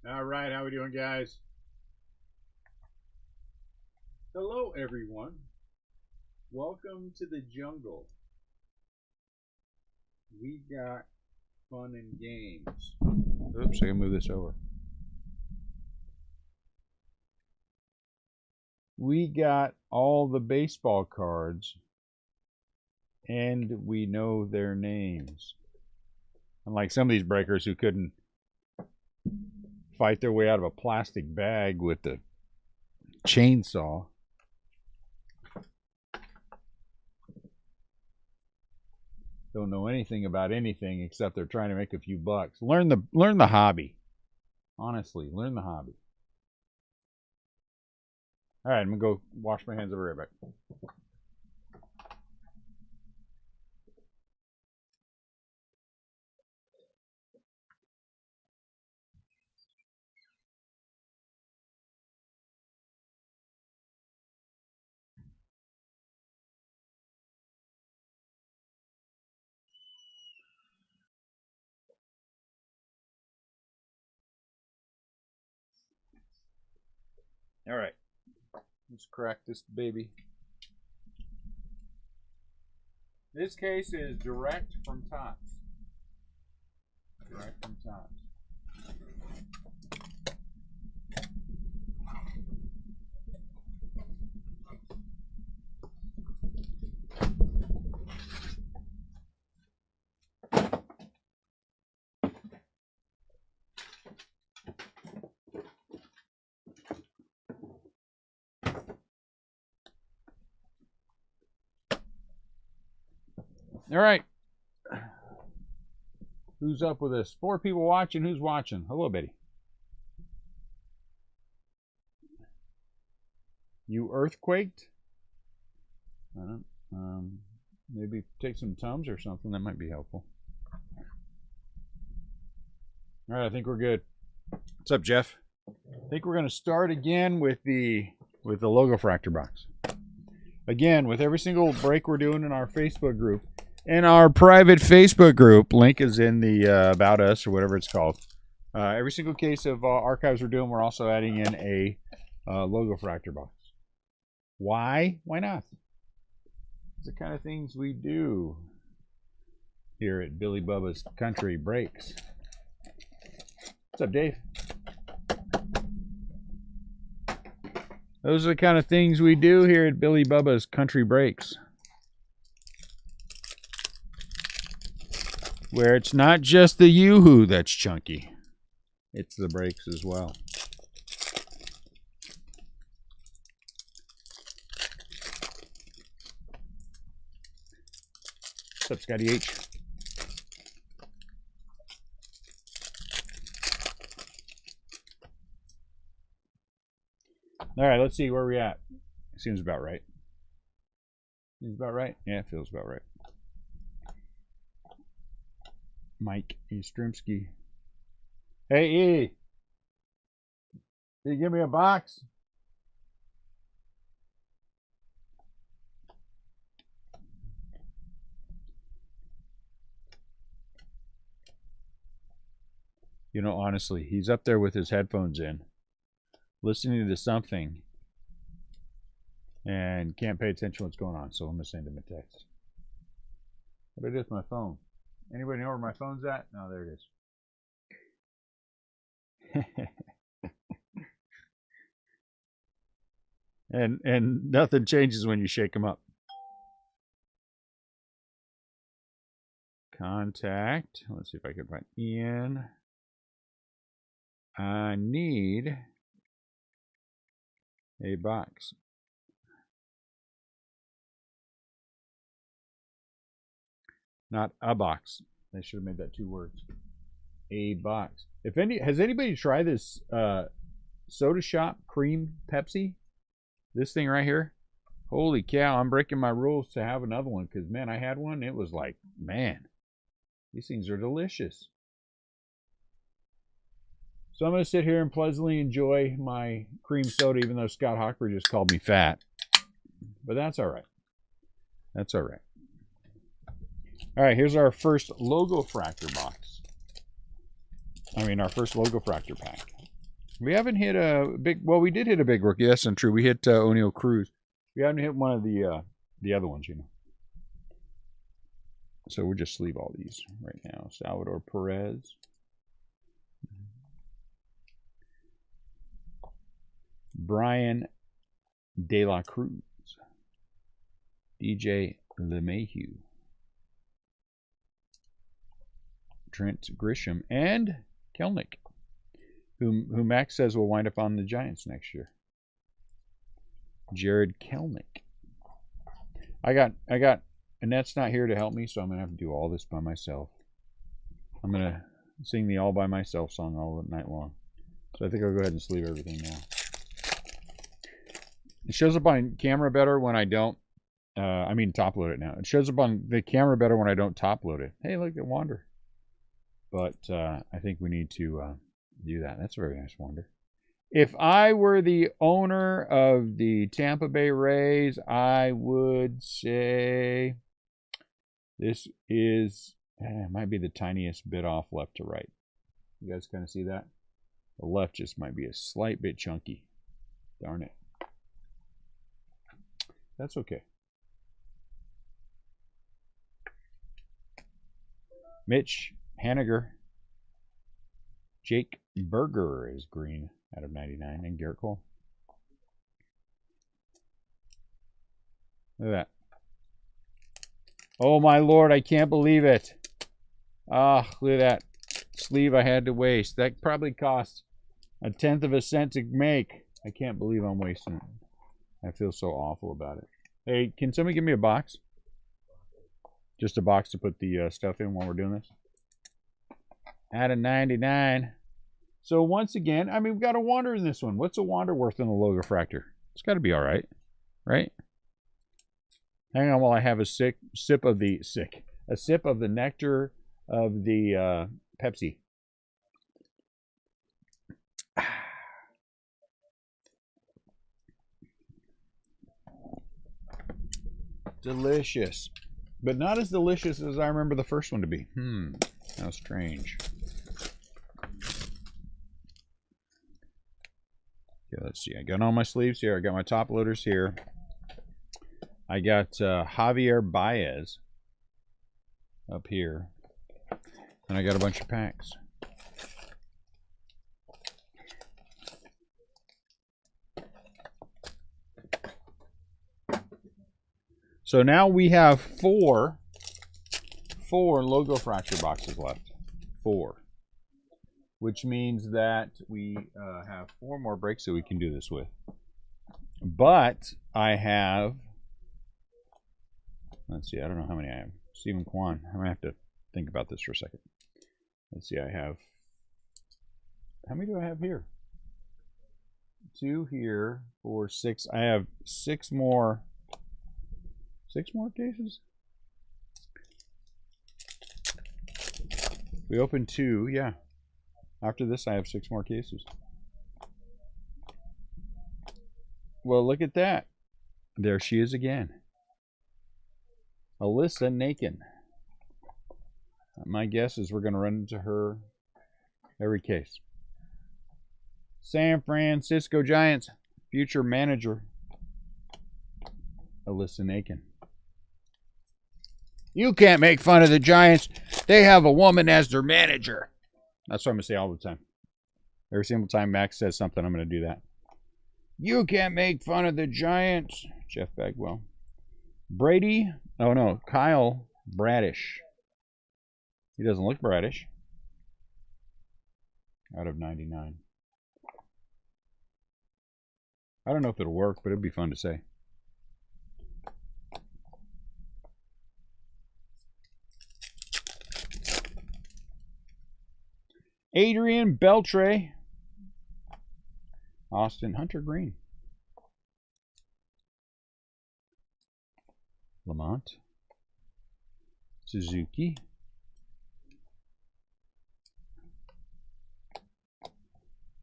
All right, how we doing, guys? Hello, everyone. Welcome to the jungle. We got fun and games. Oops, I can move this over. We got all the baseball cards, and we know their names. Unlike some of these breakers who couldn't fight their way out of a plastic bag with the chainsaw. Don't know anything about anything except they're trying to make a few bucks. Learn the hobby. Honestly, learn the hobby. All right, I'm gonna go wash my hands over right back. All right, let's crack this baby. This case is direct from Tops. Direct from Tops. All right. Who's up with us? 4 people watching. Who's watching? Hello, Betty. You earthquaked? Maybe take some Tums or something. That might be helpful. All right, I think we're good. What's up, Jeff? I think we're going to start again with the logo fractor box. Again, with every single break we're doing in our Facebook group. In our private Facebook group, link is in the About Us or whatever it's called. Every single case of archives we're doing, we're also adding in a logo fractor box. Why? Why not? It's the kind of things we do here at Billy Bubba's Country Breaks. What's up, Dave? Those are the kind of things we do here at Billy Bubba's Country Breaks. Where it's not just the yoo-hoo that's chunky. It's the breaks as well. What's up, Scotty H? All right, let's see where we're at. Seems about right. Seems about right? Yeah, it feels about right. Mike Estremsky. Hey, E. Can you give me a box? You know, honestly, he's up there with his headphones in, listening to something, and can't pay attention to what's going on, so I'm going to send him a text. What did I do with my phone? Anybody know where my phone's at? No, there it is. and nothing changes when you shake them up. Contact. Let's see if I can find Ian. I need a box. Not a box. They should have made that 2 words. A box. Has anybody tried this Soda Shop Cream Pepsi? This thing right here? Holy cow, I'm breaking my rules to have another one because, man, I had one. It was like, man, these things are delicious. So I'm going to sit here and pleasantly enjoy my cream soda, even though Scott Hockber just called me fat. But that's all right. That's all right. All right, here's our first logo fractor box. Our first logo fractor pack. We haven't hit a big, well, we did hit a big rookie. That's not true. We hit O'Neal Cruz. We haven't hit one of the other ones, you know. So we'll just sleeve all these right now. Salvador Perez. Brian De La Cruz. DJ LeMahieu. Trent Grisham. And Kelnick, who Max says will wind up on the Giants next year. Jared Kelnick. I got Annette's not here to help me, so I'm going to have to do all this by myself. I'm going to sing the all by myself song all night long. So I think I'll go ahead and sleeve everything now. It shows up on camera better when I don't, I mean top load it now. It shows up on the camera better when I don't top load it. Hey, look at Wander. But I think we need to do that. That's a very nice Wander. If I were the owner of the Tampa Bay Rays, I would say this is, might be the tiniest bit off left to right. You guys kind of see that? The left just might be a slight bit chunky. Darn it. That's okay. Mitch Haniger. Jake Berger is green out of 99. And Garrett Cole. Look at that. Oh my lord, I can't believe it. Ah, look at that sleeve I had to waste. That probably cost 1/10 of a cent to make. I can't believe I'm wasting it. I feel so awful about it. Hey, can somebody give me a box? Just a box to put the stuff in while we're doing this. Out of 99. So once again, I mean, we've got a Wander in this one. What's a Wander worth in the logo fractor? It's got to be all right, right? Hang on while I have a sip of the nectar of the Pepsi. Delicious. But not as delicious as I remember the first one to be. How strange. Okay, let's see. I got all my sleeves here. I got my top loaders here. I got Javier Baez up here. And I got a bunch of packs. So now we have four logo fracture boxes left. 4. Which means that we have 4 more breaks that we can do this with. But I have, let's see, I don't know how many I have. Stephen Kwan. I'm going to have to think about this for a second. Let's see, I have, how many do I have here? 2 here, 4, 6. I have 6 more. 6 more cases? We opened 2, yeah. After this, I have 6 more cases. Well, look at that. There she is again. Alyssa Nakin. My guess is we're going to run into her every case. San Francisco Giants future manager, Alyssa Nakin. You can't make fun of the Giants. They have a woman as their manager. That's what I'm going to say all the time. Every single time Max says something, I'm going to do that. You can't make fun of the Giants. Jeff Bagwell. Brady. Oh, no. Kyle Bradish. He doesn't look Bradish. Out of 99. I don't know if it'll work, but it'd be fun to say. Adrian Beltre. Austin Hunter Green. Lamont. Suzuki.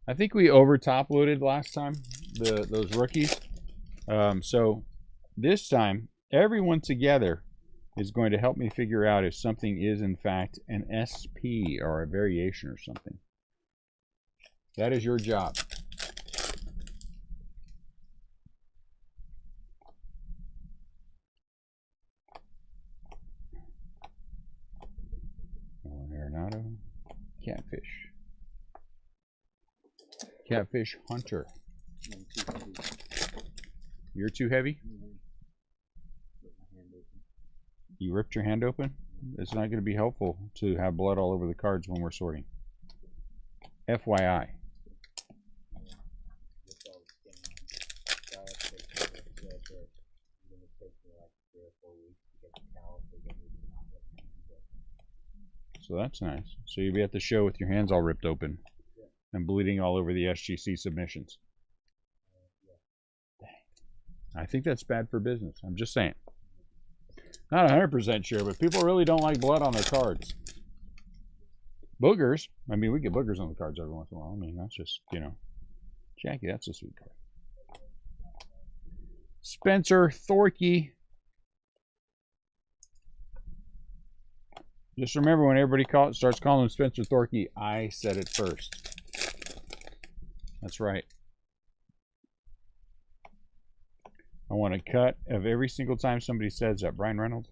I think we over top loaded last time, those rookies. So this time, everyone together is going to help me figure out if something is in fact an SP or a variation or something. That is your job. Hernandez. Catfish. Catfish hunter. You're too heavy? You ripped your hand open? It's not going to be helpful to have blood all over the cards when we're sorting. FYI. So that's nice. So you'll be at the show with your hands all ripped open and bleeding all over the SGC submissions. Dang. I think that's bad for business. I'm just saying. Not 100% sure, but people really don't like blood on their cards. Boogers. I mean, we get boogers on the cards every once in a while. I mean, that's just, you know. Jackie, that's a sweet card. Spencer Thorkey. Just remember, when everybody starts calling him Spencer Thorkey, I said it first. That's right. I want a cut of every single time somebody says that. Brian Reynolds.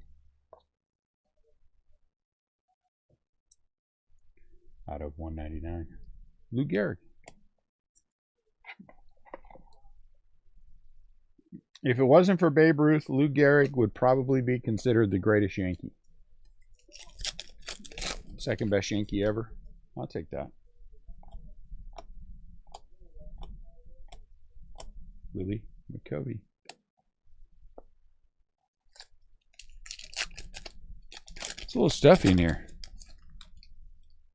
Out of 199. Lou Gehrig. If it wasn't for Babe Ruth, Lou Gehrig would probably be considered the greatest Yankee. Second best Yankee ever. I'll take that. Willie McCovey. It's a little stuffy in here.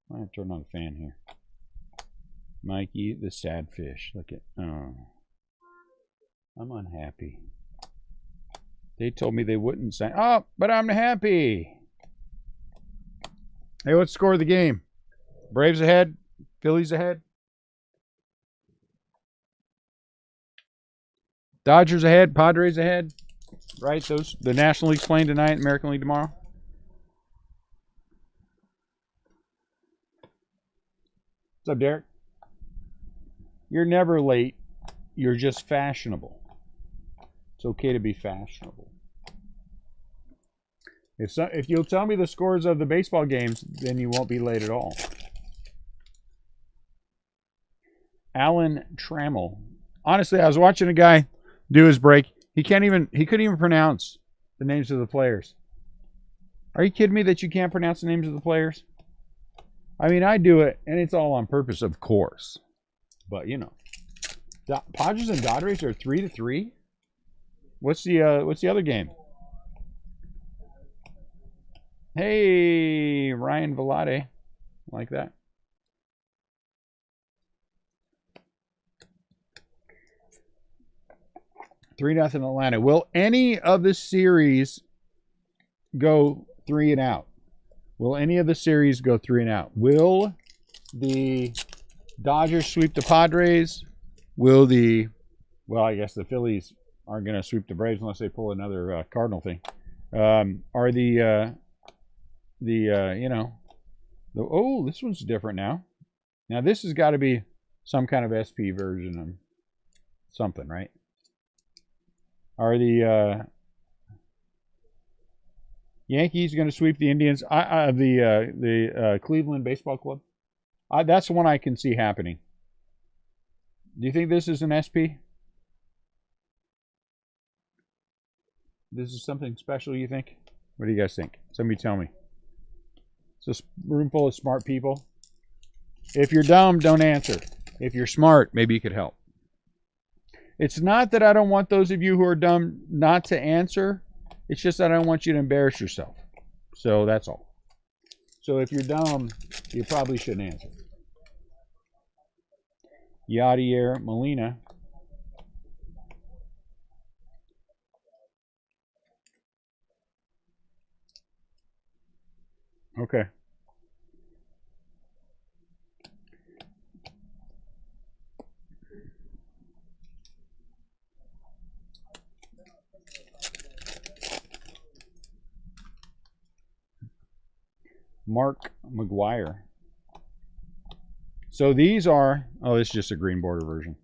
I have to turn on the fan here. Mikey the sad fish. Look at, oh, I'm unhappy. They told me they wouldn't sign. Oh, but I'm happy. Hey, what's the score of the game? Braves ahead? Phillies ahead? Dodgers ahead? Padres ahead? Right? Those, the National League's playing tonight, American League tomorrow. What's up, Derek? You're never late. You're just fashionable. It's okay to be fashionable. If you'll tell me the scores of the baseball games, then you won't be late at all. Alan Trammell. Honestly, I was watching a guy do his break. He couldn't even pronounce the names of the players. Are you kidding me that you can't pronounce the names of the players? I mean, I do it, and it's all on purpose, of course. But you know, the Padres and Dodgers are 3-3. What's the other game? Hey, Ryan Velade, like that. Three 0 Atlanta. Will any of the series go 3 and out? Will any of the series go 3 and out? Will the Dodgers sweep the Padres? Will the, well, I guess the Phillies aren't going to sweep the Braves unless they pull another Cardinal thing. Are the you know, oh, this one's different now. Now this has got to be some kind of SP version of something, right? Are the Yankees going to sweep the Indians? The Cleveland Baseball Club? That's the one I can see happening. Do you think this is an SP? This is something special, you think? What do you guys think? Somebody tell me. It's a room full of smart people. If you're dumb, don't answer. If you're smart, maybe you could help. It's not that I don't want those of you who are dumb not to answer. It's just that I don't want you to embarrass yourself. So that's all. So if you're dumb, you probably shouldn't answer. Yadier Molina. Okay. Mark McGuire. So these are, oh, this is just a green border version.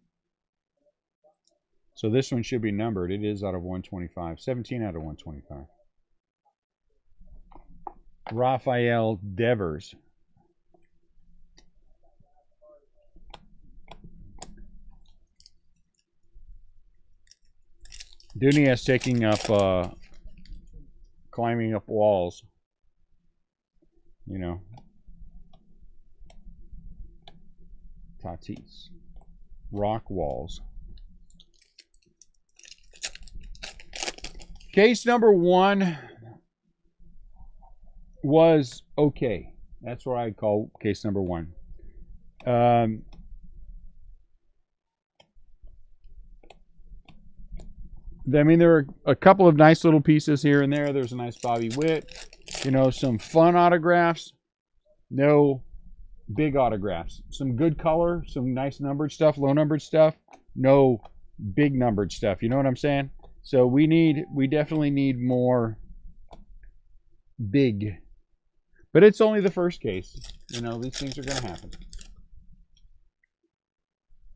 So this one should be numbered. It is out of 125. 17 out of 125. Rafael Devers. Dunias taking up, climbing up walls. You know. Tatis. Rock walls. Case number 1 was okay. That's what I call case number 1. I mean, there are a couple of nice little pieces here and there. There's a nice Bobby Witt. You know, some fun autographs. No big autographs. Some good color. Some nice numbered stuff. Low numbered stuff. No big numbered stuff. You know what I'm saying? So we definitely need more big. But it's only the first case. You know, these things are going to happen.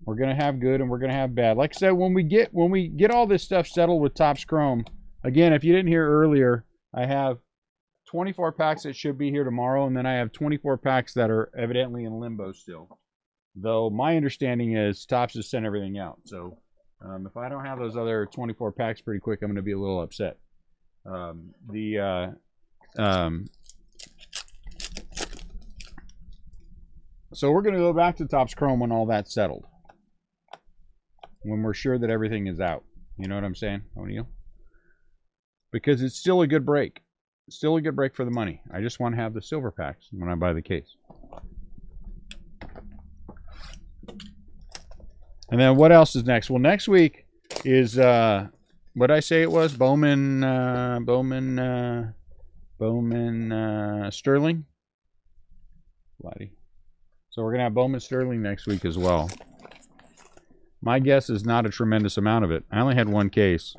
We're going to have good and we're going to have bad. Like I said, when we get all this stuff settled with Topps Chrome, again, if you didn't hear earlier, I have 24 packs that should be here tomorrow, and then I have 24 packs that are evidently in limbo still. Though my understanding is Topps has sent everything out. So if I don't have those other 24 packs pretty quick, I'm going to be a little upset. So we're going to go back to Topps Chrome when all that's settled. When we're sure that everything is out. You know what I'm saying, O'Neill? Because it's still a good break. It's still a good break for the money. I just want to have the silver packs when I buy the case. And then what else is next? Well, next week is, what did I say it was? Bowman Sterling. Bloody. So we're going to have Bowman Sterling next week as well. My guess is not a tremendous amount of it. I only had one case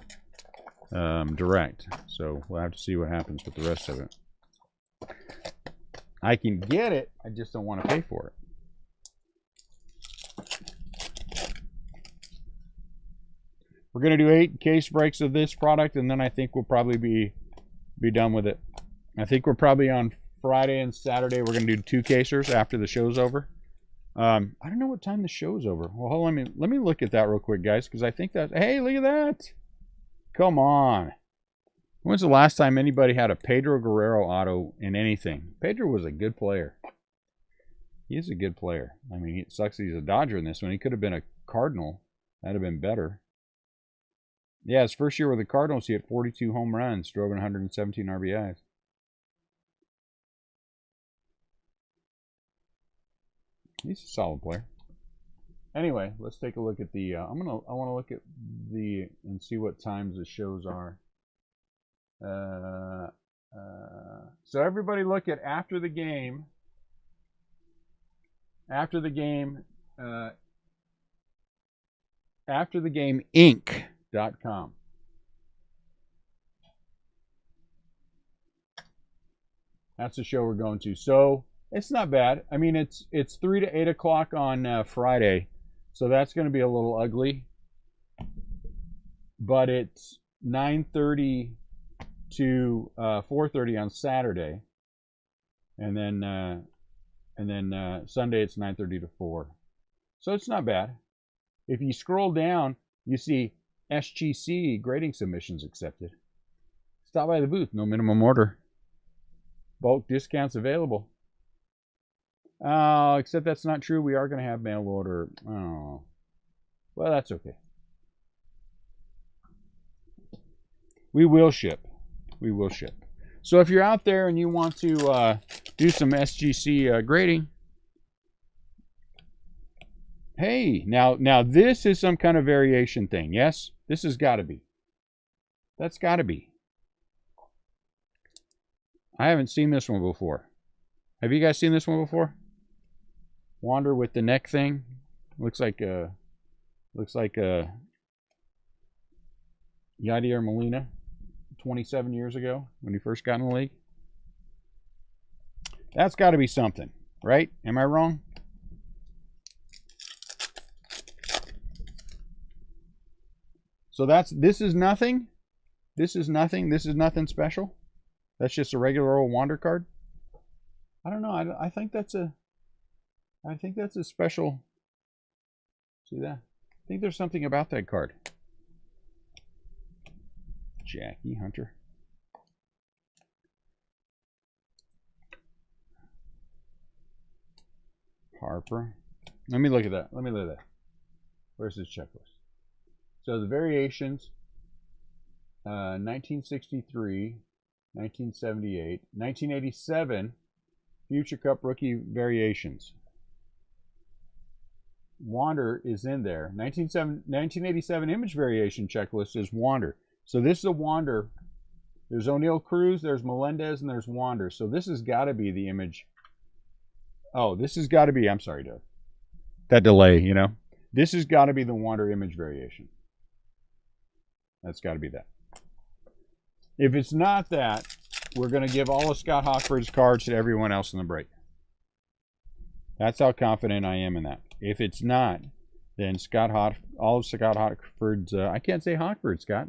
direct, so we'll have to see what happens with the rest of it. I can get it, I just don't want to pay for it. We're going to do 8 case breaks of this product, and then I think we'll probably be done with it. I think we're probably on Friday and Saturday. We're going to do 2 casers after the show's over. I don't know what time the show's over. Well, hold on, let me look at that real quick, guys, because I think that, hey, look at that. Come on. When's the last time anybody had a Pedro Guerrero auto in anything? Pedro was a good player. He is a good player. I mean, it sucks that he's a Dodger in this one. He could have been a Cardinal. That'd have been better. Yeah, his first year with the Cardinals, he had 42 home runs, drove in 117 RBIs. He's a solid player. Anyway, let's take a look at the. I want to look at the and see what times the shows are. So everybody look at after the game. After the game. After the game Inc.com. That's the show we're going to. So it's not bad. I mean, it's 3 to 8 o'clock on Friday, so that's going to be a little ugly. But it's 9:30 to 4:30 on Saturday, and then Sunday it's 9:30 to 4. So it's not bad. If you scroll down, you see SGC grading submissions accepted. Stop by the booth. No minimum order. Bulk discounts available. Oh, except that's not true. We are going to have mail order. Oh, well, that's okay. We will ship. We will ship. So if you're out there and you want to do some SGC grading, hey, now this is some kind of variation thing. Yes, this has got to be. That's got to be. I haven't seen this one before. Have you guys seen this one before? Wander with the neck thing. Looks like Yadier Molina 27 years ago when he first got in the league. That's got to be something, right? Am I wrong? So this is nothing. This is nothing. This is nothing special. That's just a regular old Wander card. I don't know. I think that's a special. See that? I think there's something about that card. Jackie Hunter. Harper. Let me look at that. Let me look at that. Where's his checklist? So the variations, 1963, 1978, 1987, Future Cup rookie variations. Wander is in there. 1987 image variation checklist is Wander. So this is a Wander. There's O'Neill Cruz, there's Melendez, and there's Wander. So this has got to be the image. Oh, this has got to be, I'm sorry, Doug. That delay, you know. This has got to be the Wander image variation. That's got to be that. If it's not that, we're going to give all of Scott Hochford's cards to everyone else in the break. That's how confident I am in that. If it's not, then all of Scott Hochford's, I can't say Hochford, Scott.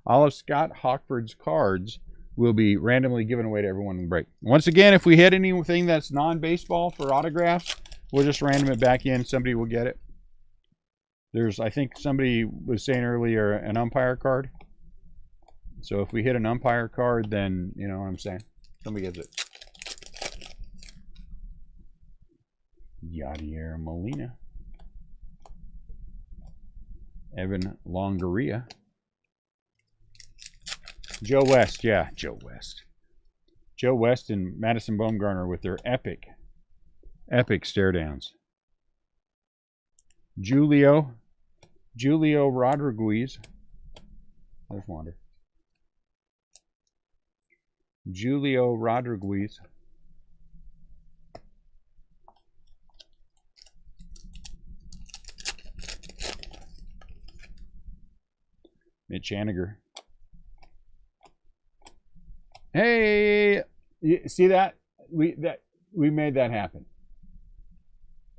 All of Scott Hochford's cards will be randomly given away to everyone in the break. Once again, if we hit anything that's non-baseball for autographs, we'll just random it back in. Somebody will get it. There's, I think somebody was saying earlier, an umpire card. So if we hit an umpire card, then you know what I'm saying. Somebody gets it. Yadier Molina. Evan Longoria. Joe West, yeah, Joe West. Joe West and Madison Bumgarner with their epic stare downs. Julio Rodriguez. There's Wander. Julio Rodriguez. Mitch Haniger. Hey, you see that? We made that happen.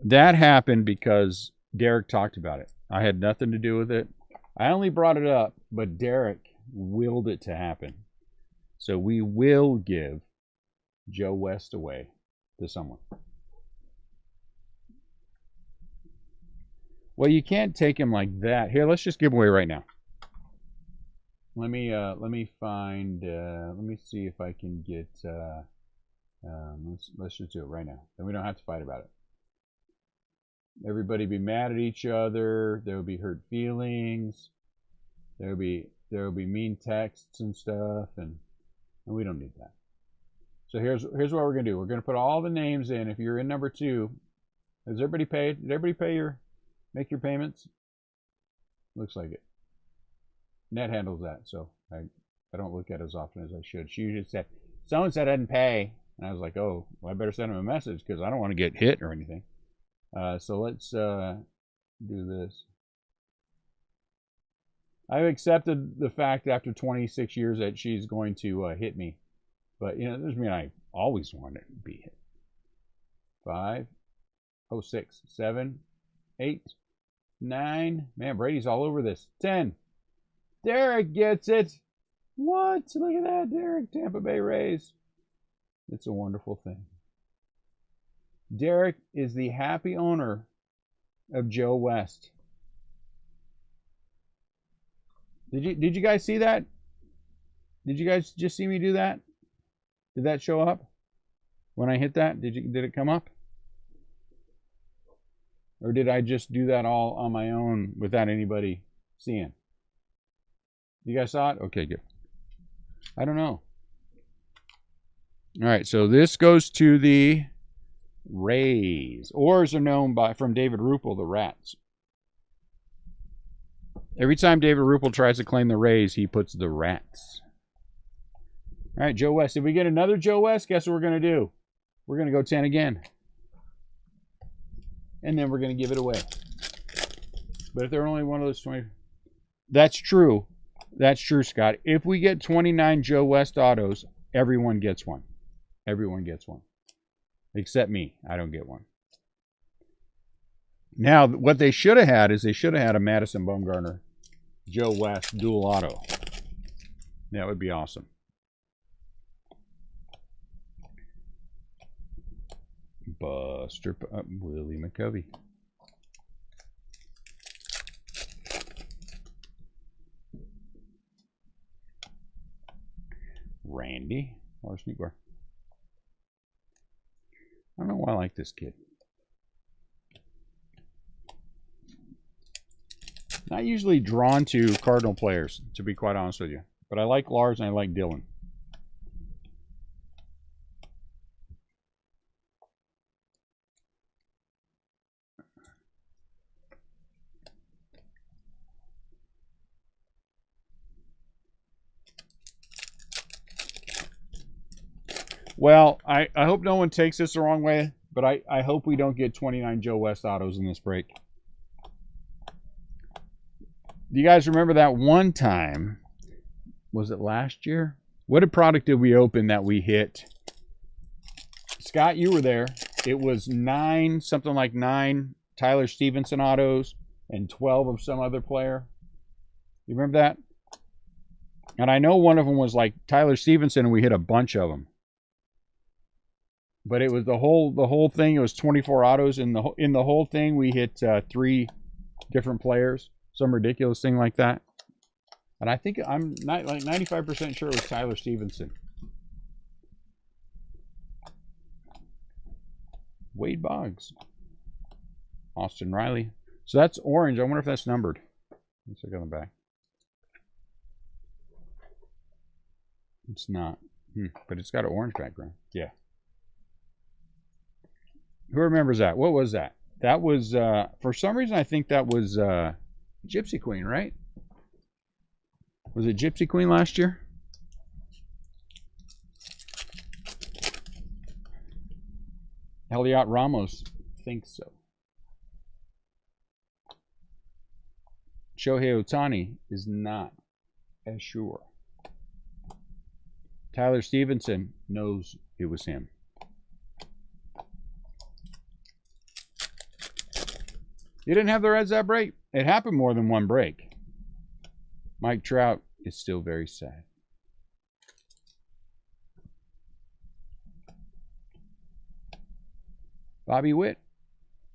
That happened because Derek talked about it. I had nothing to do with it. I only brought it up, but Derek willed it to happen. So we will give Joe West away to someone. Well, you can't take him like that. Here, let's just give away right now. Let me find. Let me see if I can get. Let's just do it right now. Then we don't have to fight about it. Everybody be mad at each other. There will be hurt feelings. There will be mean texts and stuff, and we don't need that. So here's what we're gonna do. We're gonna put all the names in. If you're in number 2, has everybody paid? Did everybody make your payments? Looks like it. Net handles that, so I don't look at it as often as I should. She usually said, someone said I didn't pay, and I was like, oh, well, I better send them a message because I don't want to get hit or anything. So let's do this. I've accepted the fact after 26 years that she's going to hit me, but you know, doesn't mean I always want to be hit. 5, 6, 7, 8, 9. Man, Brady's all over this. 10. Derek gets it. What? Look at that, Derek. Tampa Bay Rays. It's a wonderful thing. Derek is the happy owner of Joe West. Did you guys see that? Did you guys just see me do that? Did that show up when I hit that? Did it come up? Or did I just do that all on my own without anybody seeing? You guys saw it? Okay, good. I don't know. All right, so this goes to the Rays. Or as they're known from David Ruppel, the Rats. Every time David Ruppel tries to claim the Rays, he puts the Rats. All right, Joe West. If we get another Joe West, guess what we're going to do? We're going to go 10 again. And then we're going to give it away. But if they're only one of those 20... That's true. That's true, Scott. If we get 29 Joe West autos, everyone gets one. Everyone gets one. Except me. I don't get one. Now, what they should have had is they should have had a Madison Bumgarner Joe West dual auto. That would be awesome. Buster Willie McCovey. Randy Larson Igor. I don't know why I like this kid. Not usually drawn to Cardinal players, to be quite honest with you. But I like Lars and I like Dylan. Well, I hope no one takes this the wrong way, but I hope we don't get 29 Joe West autos in this break. Do you guys remember that one time? Was it last year? What product did we open that we hit? Scott, you were there. It was 9, something like 9 Tyler Stevenson autos and 12 of some other player. You remember that? And I know one of them was like Tyler Stevenson, and we hit a bunch of them. But it was the whole thing. It was 24 autos, and in the whole thing we hit 3 different players, some ridiculous thing like that. And I think I'm not like 95% sure it was Tyler Stevenson. Wade Boggs, Austin Riley. So that's orange. I wonder if that's numbered. Let's look on the back. It's not, but it's got an orange background. Yeah. Who remembers that? What was that? That was, for some reason, I think that was Gypsy Queen, right? Was it Gypsy Queen last year? Elliot Ramos thinks so. Shohei Ohtani is not as sure. Tyler Stevenson knows it was him. You didn't have the Reds that break. It happened more than one break. Mike Trout is still very sad. Bobby Witt.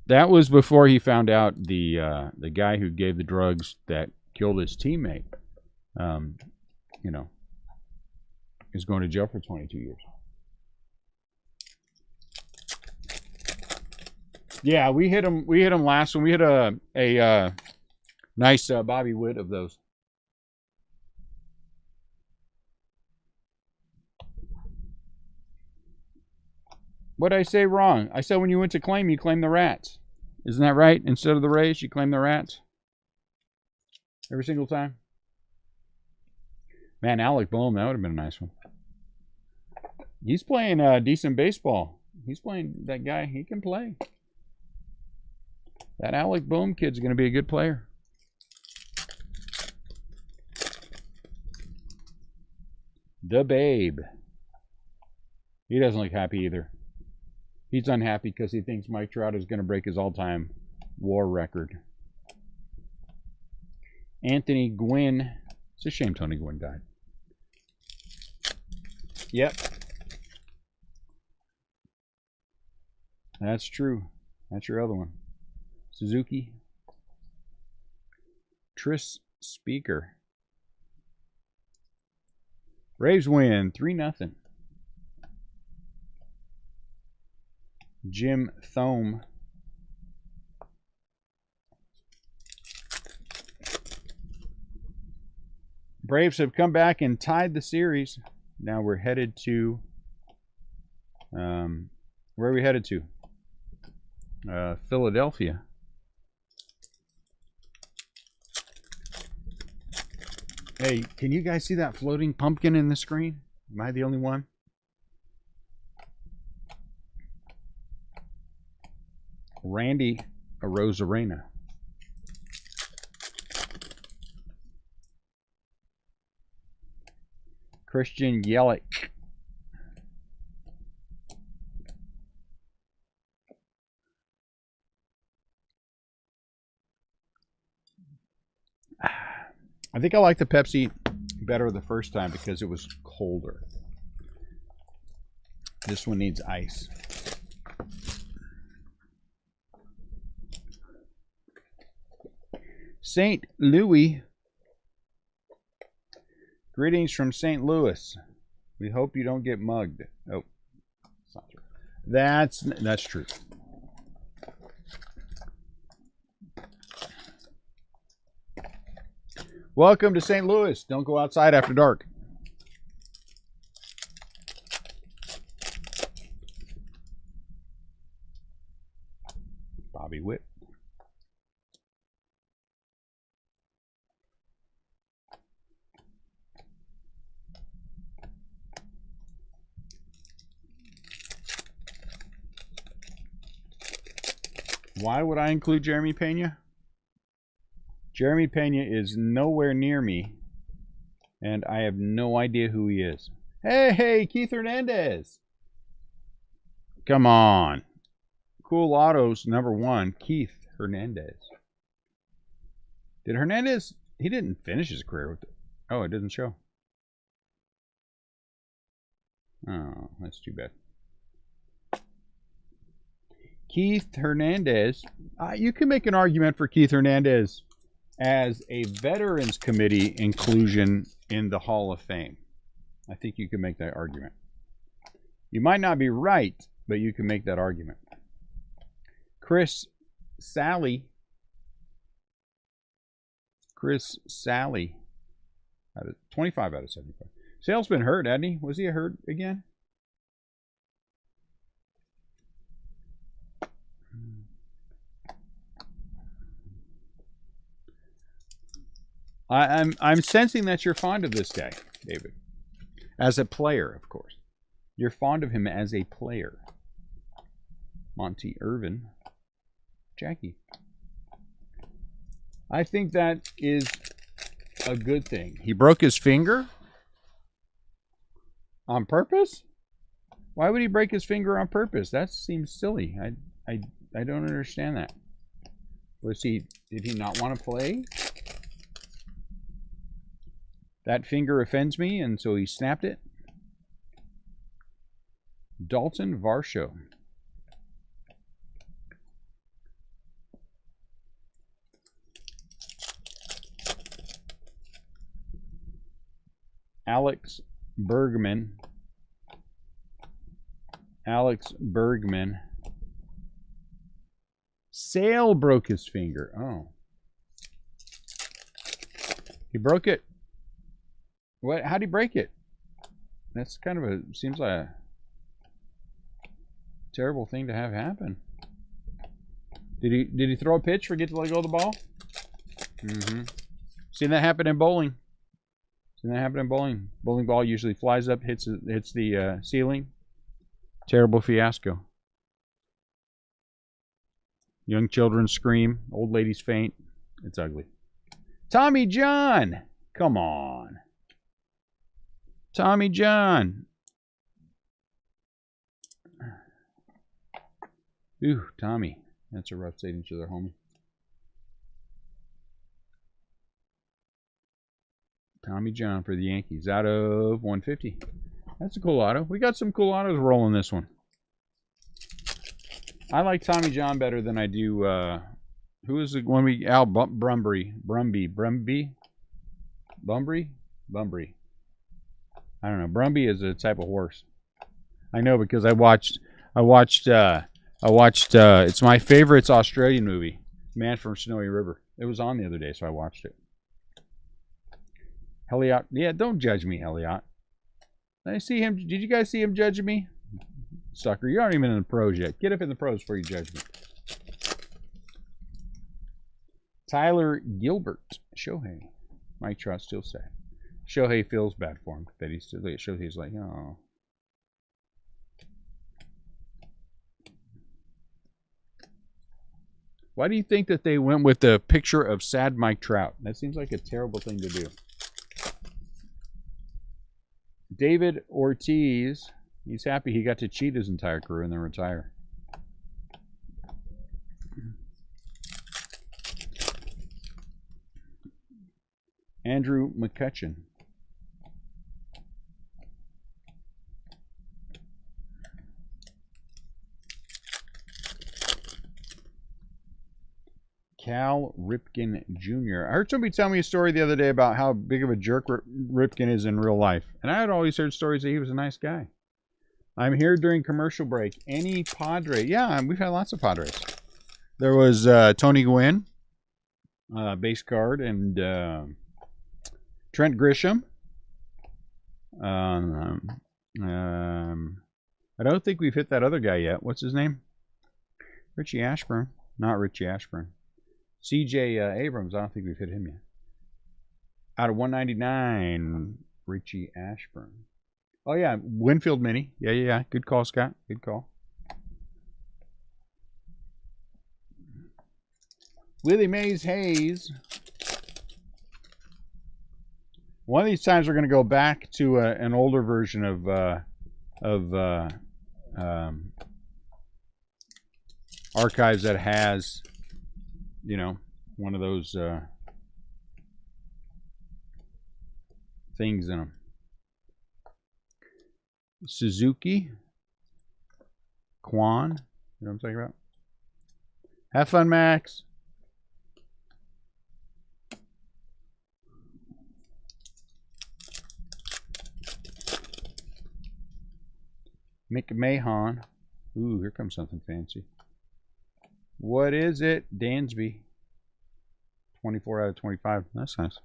That was before he found out the guy who gave the drugs that killed his teammate, you know, is going to jail for 22 years. Yeah, we hit him. We hit him last one. We hit a nice Bobby Witt of those. What did I say wrong? I said when you went to claim, you claimed the Rats. Isn't that right? Instead of the Rays, you claim the Rats? Every single time? Man, Alec Boehm, that would have been a nice one. He's playing decent baseball. He's playing, that guy, he can play. That Alec Boehm kid's going to be a good player. The Babe. He doesn't look happy either. He's unhappy because he thinks Mike Trout is going to break his all-time WAR record. Anthony Gwynn. It's a shame Tony Gwynn died. Yep. That's true. That's your other one. Suzuki. Tris Speaker. Braves win 3-0. Jim Thome. Braves have come back and tied the series. Now we're headed to where are we headed to? Philadelphia. Hey, can you guys see that floating pumpkin in the screen? Am I the only one? Randy Arozarena. Christian Yelich. I think I liked the Pepsi better the first time because it was colder. This one needs ice. St. Louis. Greetings from St. Louis. We hope you don't get mugged. Oh, that's not true. That's true. Welcome to St. Louis. Don't go outside after dark. Bobby Witt. Why would I include Jeremy Pena? Jeremy Pena is nowhere near me, and I have no idea who he is. Hey, Keith Hernandez. Come on. Cool Autos, #1, Keith Hernandez. Did Hernandez, he didn't finish his career with it. Oh, it didn't show. Oh, that's too bad. Keith Hernandez. You can make an argument for Keith Hernandez as a Veterans Committee inclusion in the Hall of Fame. I think you can make that argument. You might not be right, but you can make that argument. Chris Sally. Out of 25 out of 75. Sale's been hurt, hasn't he? Was he hurt again? I'm sensing that you're fond of this guy, David. As a player, of course. You're fond of him as a player. Monty Irvin. Jackie. I think that is a good thing. He broke his finger on purpose? Why would he break his finger on purpose? That seems silly. I don't understand that. Did he not want to play? That finger offends me, and so he snapped it. Dalton Varsho. Alex Bergman. Sale broke his finger. Oh. He broke it. What? How'd he break it? That's kind of seems like a terrible thing to have happen. Did he throw a pitch, forget to let go of the ball? Seen that happen in bowling. Bowling ball usually flies up, hits the ceiling. Terrible fiasco. Young children scream. Old ladies faint. It's ugly. Tommy John. Come on. Tommy John. Ooh, Tommy. That's a rough signature there, homie. Tommy John for the Yankees out of 150. That's a cool auto. We got some cool autos rolling this one. I like Tommy John better than I do, who is the one we, Al Brumby. I don't know. Brumby is a type of horse. I know because I watched, it's my favorite Australian movie, Man from Snowy River. It was on the other day, so I watched it. Elliot, yeah, don't judge me, Elliot. I see him. Did you guys see him judging me? Sucker, you aren't even in the pros yet. Get up in the pros before you judge me. Tyler Gilbert. Shohei. Mike Trout still sad. Shohei feels bad for him. That he's still, Shohei's like, oh. Why do you think that they went with the picture of sad Mike Trout? That seems like a terrible thing to do. David Ortiz. He's happy he got to cheat his entire career and then retire. Andrew McCutcheon. Cal Ripken Jr. I heard somebody tell me a story the other day about how big of a jerk Ripken is in real life. And I had always heard stories that he was a nice guy. I'm here during commercial break. Any Padre? Yeah, we've had lots of Padres. There was Tony Gwynn, base card, and Trent Grisham. I don't think we've hit that other guy yet. What's his name? Richie Ashburn. Not Richie Ashburn. CJ Abrams. I don't think we've hit him yet. Out of 199, Richie Ashburn. Oh, yeah. Winfield Mini. Yeah. Good call, Scott. Good call. Willie Mays Hayes. One of these times we're going to go back to an older version of archives that has, you know, one of those things in them. Suzuki. Quan. You know what I'm talking about? Have fun, Max. Mick Mahon. Ooh, here comes something fancy. What is it? Dansby. 24 out of 25. That's nice.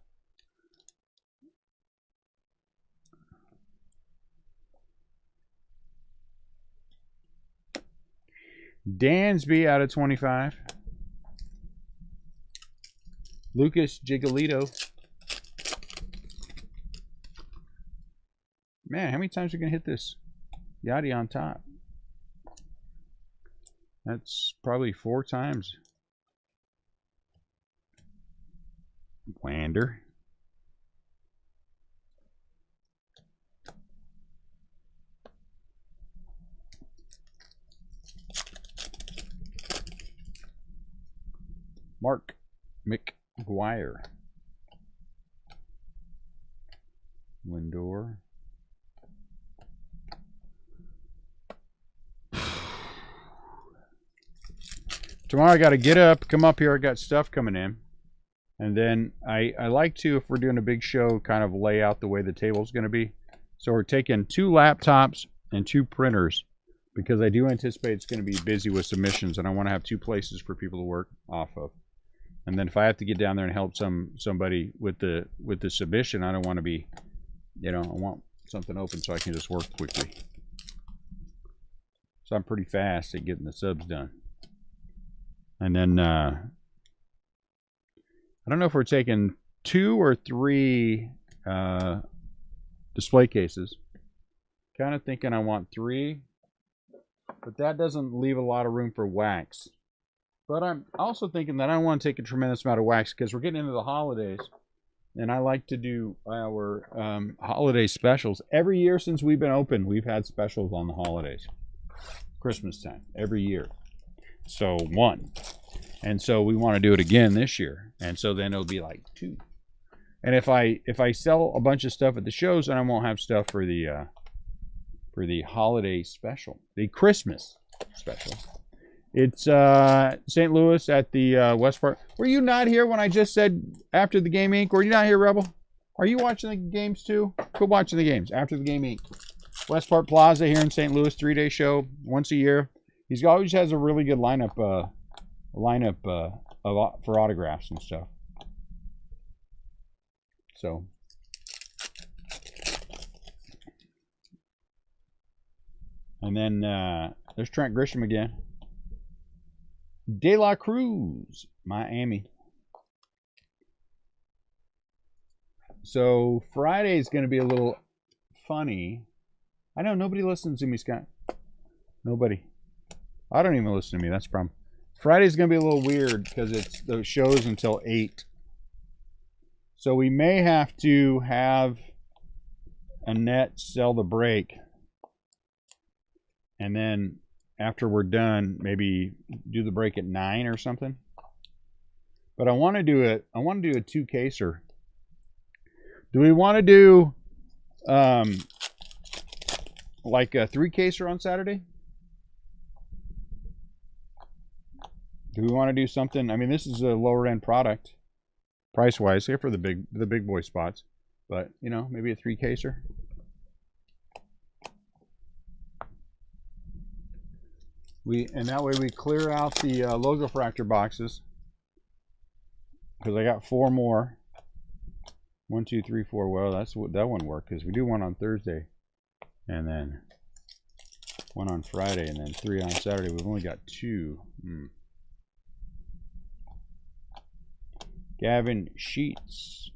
Dansby out of 25. Lucas Gigalito. Man, how many times are we going to hit this? Yachty on top. That's probably 4 times. Wander. Mark McGuire. Lindor. Tomorrow I got to get up, come up here. I got stuff coming in. And then I like to, if we're doing a big show, kind of lay out the way the table's going to be. So we're taking 2 laptops and 2 printers because I do anticipate it's going to be busy with submissions, and I want to have 2 places for people to work off of. And then if I have to get down there and help somebody with the submission, I don't want to be, you know, I want something open so I can just work quickly. So I'm pretty fast at getting the subs done. And then I don't know if we're taking 2 or 3 display cases. Kind of thinking I want 3, but that doesn't leave a lot of room for wax. But I'm also thinking that I don't want to take a tremendous amount of wax because we're getting into the holidays, and I like to do our holiday specials. Every year since we've been open, we've had specials on the holidays. Christmas time, every year. So 1. And so we want to do it again this year. And so then it'll be like 2. And if I sell a bunch of stuff at the shows, then I won't have stuff for the holiday special, the Christmas special. It's St. Louis at the West Park. Were you not here when I just said after the game Inc? Were you not here, Rebel? Are you watching the games too? Quit watching the games. After the game Inc. West Park Plaza here in St. Louis, 3-day show once a year. He's always has a really good lineup for autographs and stuff. So and then there's Trent Grisham again. De La Cruz, Miami. So Friday is going to be a little funny. I know nobody listens to me, Scott. Nobody. I don't even listen to me. That's the problem. Friday's going to be a little weird because it's those shows until 8. So we may have to have Annette sell the break. And then after we're done, maybe do the break at 9 or something. But I want to do it. I want to do a 2-caser Do we want to do like a 3-caser on Saturday? Do we want to do something? I mean, this is a lower end product, price wise, here for the big boy spots. But you know, maybe a 3-caser. And that way we clear out the logo fractor boxes, because I got 4 more. 1, 2, 3, 4. Well, that one worked, because we do one on Thursday, and then one on Friday, and then 3 on Saturday. We've only got 2. Gavin Sheets.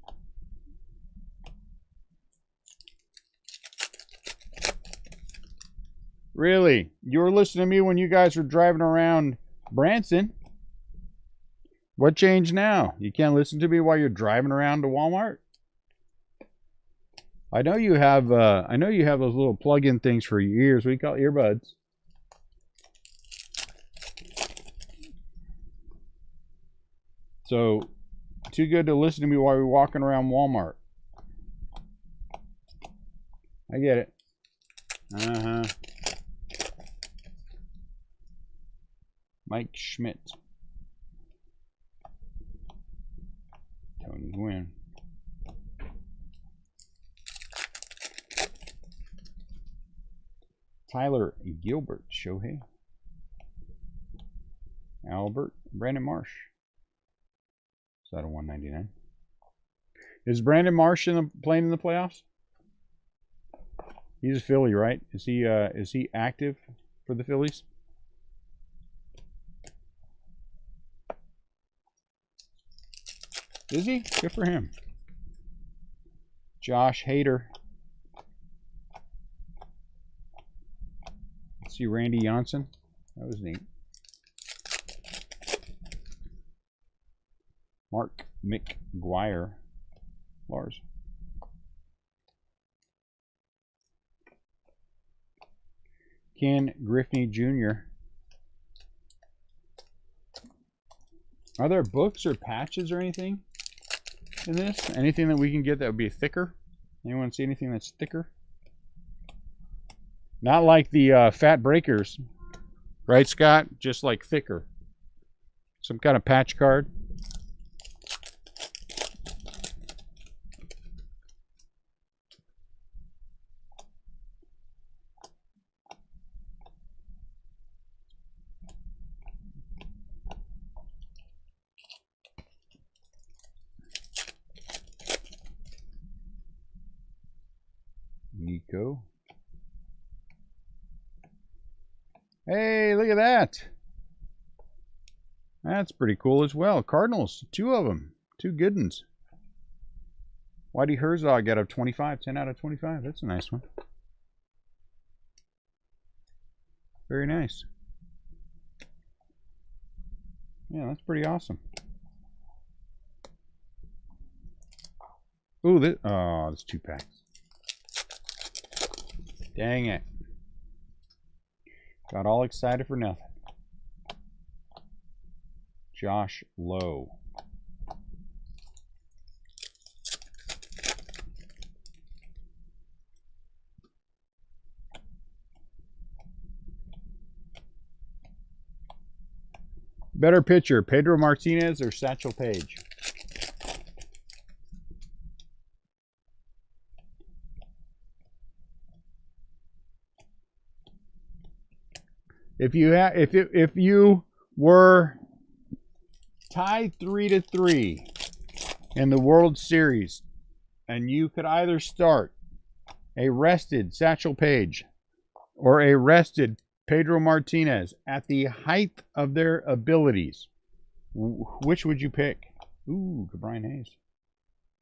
Really? You were listening to me when you guys were driving around Branson. What changed now? You can't listen to me while you're driving around to Walmart? I know you have those little plug-in things for your ears. What do you call it? Earbuds. So, too good to listen to me while you're walking around Walmart. I get it. Mike Schmidt. Tony Gwynn. Tyler Gilbert. Shohei. Albert. Brandon Marsh. Is that a 199? Is Brandon Marsh playing in the playoffs? He's a Philly, right? Is he active for the Phillies? Is he? Good for him. Josh Hader. Let's see, Randy Johnson. That was neat. Mark McGuire. Lars. Ken Griffey Jr. Are there books or patches or anything in this? Anything that we can get that would be thicker? Anyone see anything that's thicker? Not like the Fat Breakers, right, Scott? Just like thicker. Some kind of patch card. Nico. Hey, look at that. That's pretty cool as well. Cardinals, 2 of them. 2 good ones. Whitey Herzog out of 25. 10 out of 25. That's a nice one. Very nice. Yeah, that's pretty awesome. Ooh, that's 2 packs. Dang it. Got all excited for nothing. Josh Lowe. Better pitcher, Pedro Martinez or Satchel Paige? If you were tied 3-3 in the World Series, and you could either start a rested Satchel Paige or a rested Pedro Martinez at the height of their abilities, which would you pick? Ooh, Brian Hayes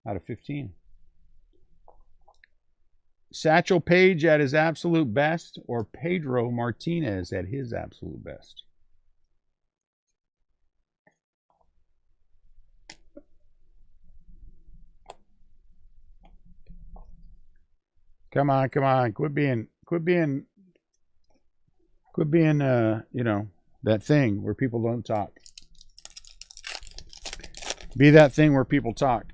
out of 15. Satchel Paige at his absolute best or Pedro Martinez at his absolute best? Come on, come on. Quit being you know, that thing where people don't talk. Be that thing where people talk.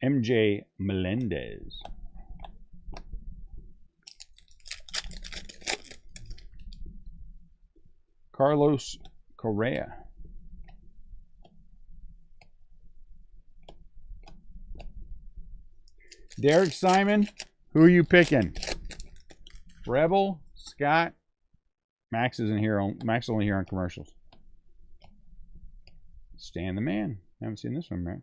MJ Melendez. Carlos Correa. Derek Simon, who are you picking? Rebel, Scott. Max isn't here. Max only here on commercials. Stan the Man. Haven't seen this one much.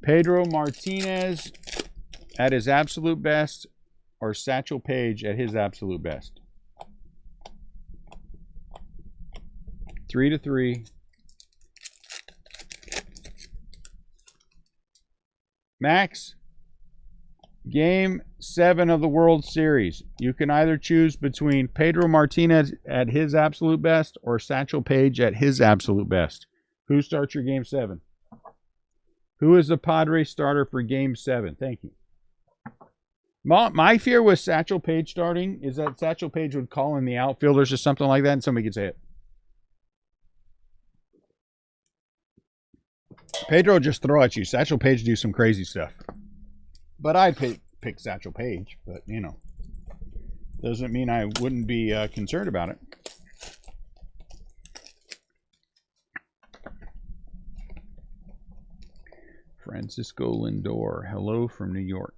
Pedro Martinez at his absolute best, or Satchel Paige at his absolute best. 3-3. Max, Game 7 of the World Series. You can either choose between Pedro Martinez at his absolute best or Satchel Paige at his absolute best. Who starts your Game 7? Who is the Padres starter for Game 7? Thank you. My fear with Satchel Paige starting is that Satchel Paige would call in the outfielders or something like that and somebody could say it. Pedro just throw at you. Satchel Paige do some crazy stuff. But I'd pick Satchel Paige, but you know, doesn't mean I wouldn't be concerned about it. Francisco Lindor, hello from New York.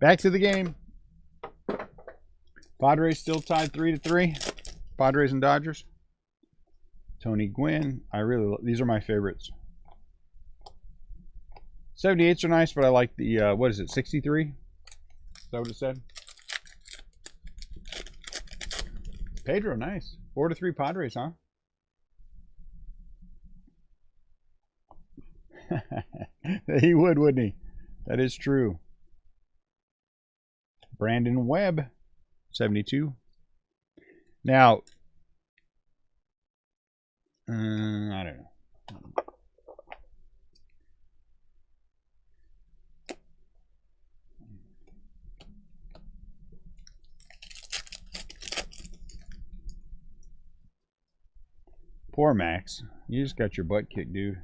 Back to the game. Padres still tied 3-3. Padres and Dodgers. Tony Gwynn. These are my favorites. 78s are nice, but I like the, what is it, 63? Is that what it said? Pedro, nice. 4-3 Padres, huh? He would, wouldn't he? That is true. Brandon Webb, 72. Now, I don't know. Poor Max. You just got your butt kicked, dude.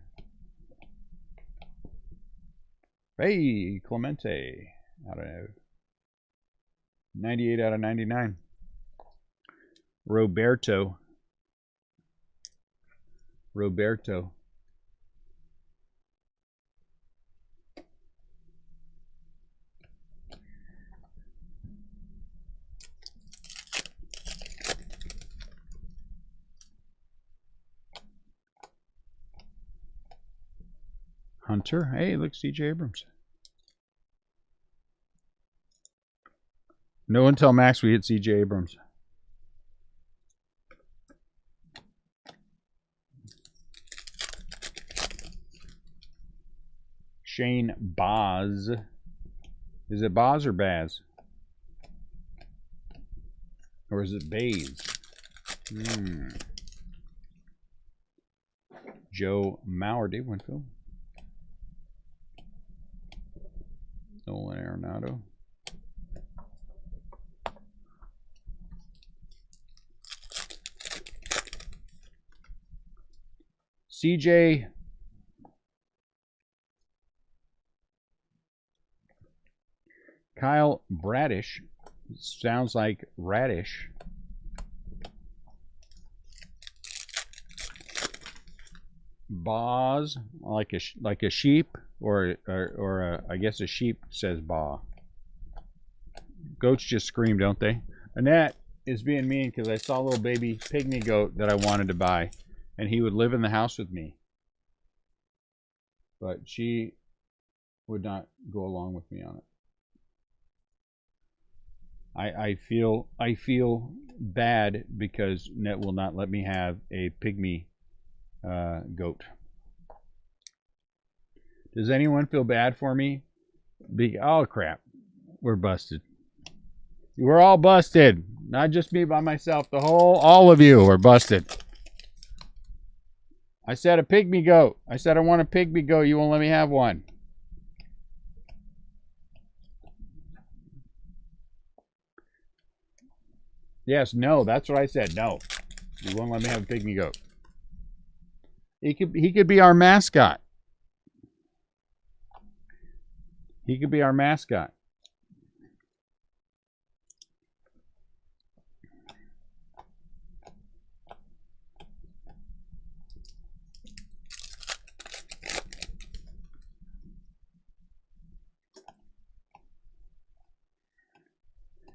Hey, Clemente. I don't know. 98 out of 99. Roberto. Hunter. Hey, look, C.J. Abrams. No one tell Max we hit C.J. Abrams. Shane Baz. Is it Baz or Baz? Or is it Baze? Joe Mauer, Dave Winfield. Nolan Arenado. CJ Kyle Bradish. Sounds like radish. Baws, like a sheep, or I guess a sheep says ba. Goats just scream, don't they? Annette is being mean because I saw a little baby pygmy goat that I wanted to buy, and he would live in the house with me. But she would not go along with me on it. I feel bad because Net will not let me have a pygmy goat. Does anyone feel bad for me? Oh crap, we're busted. We're all busted. Not just me by myself. All of you are busted. I said a pygmy goat. I said I want a pygmy goat. You won't let me have one. Yes, no, that's what I said. No. You won't let me have a pygmy goat. He could be our mascot. He could be our mascot.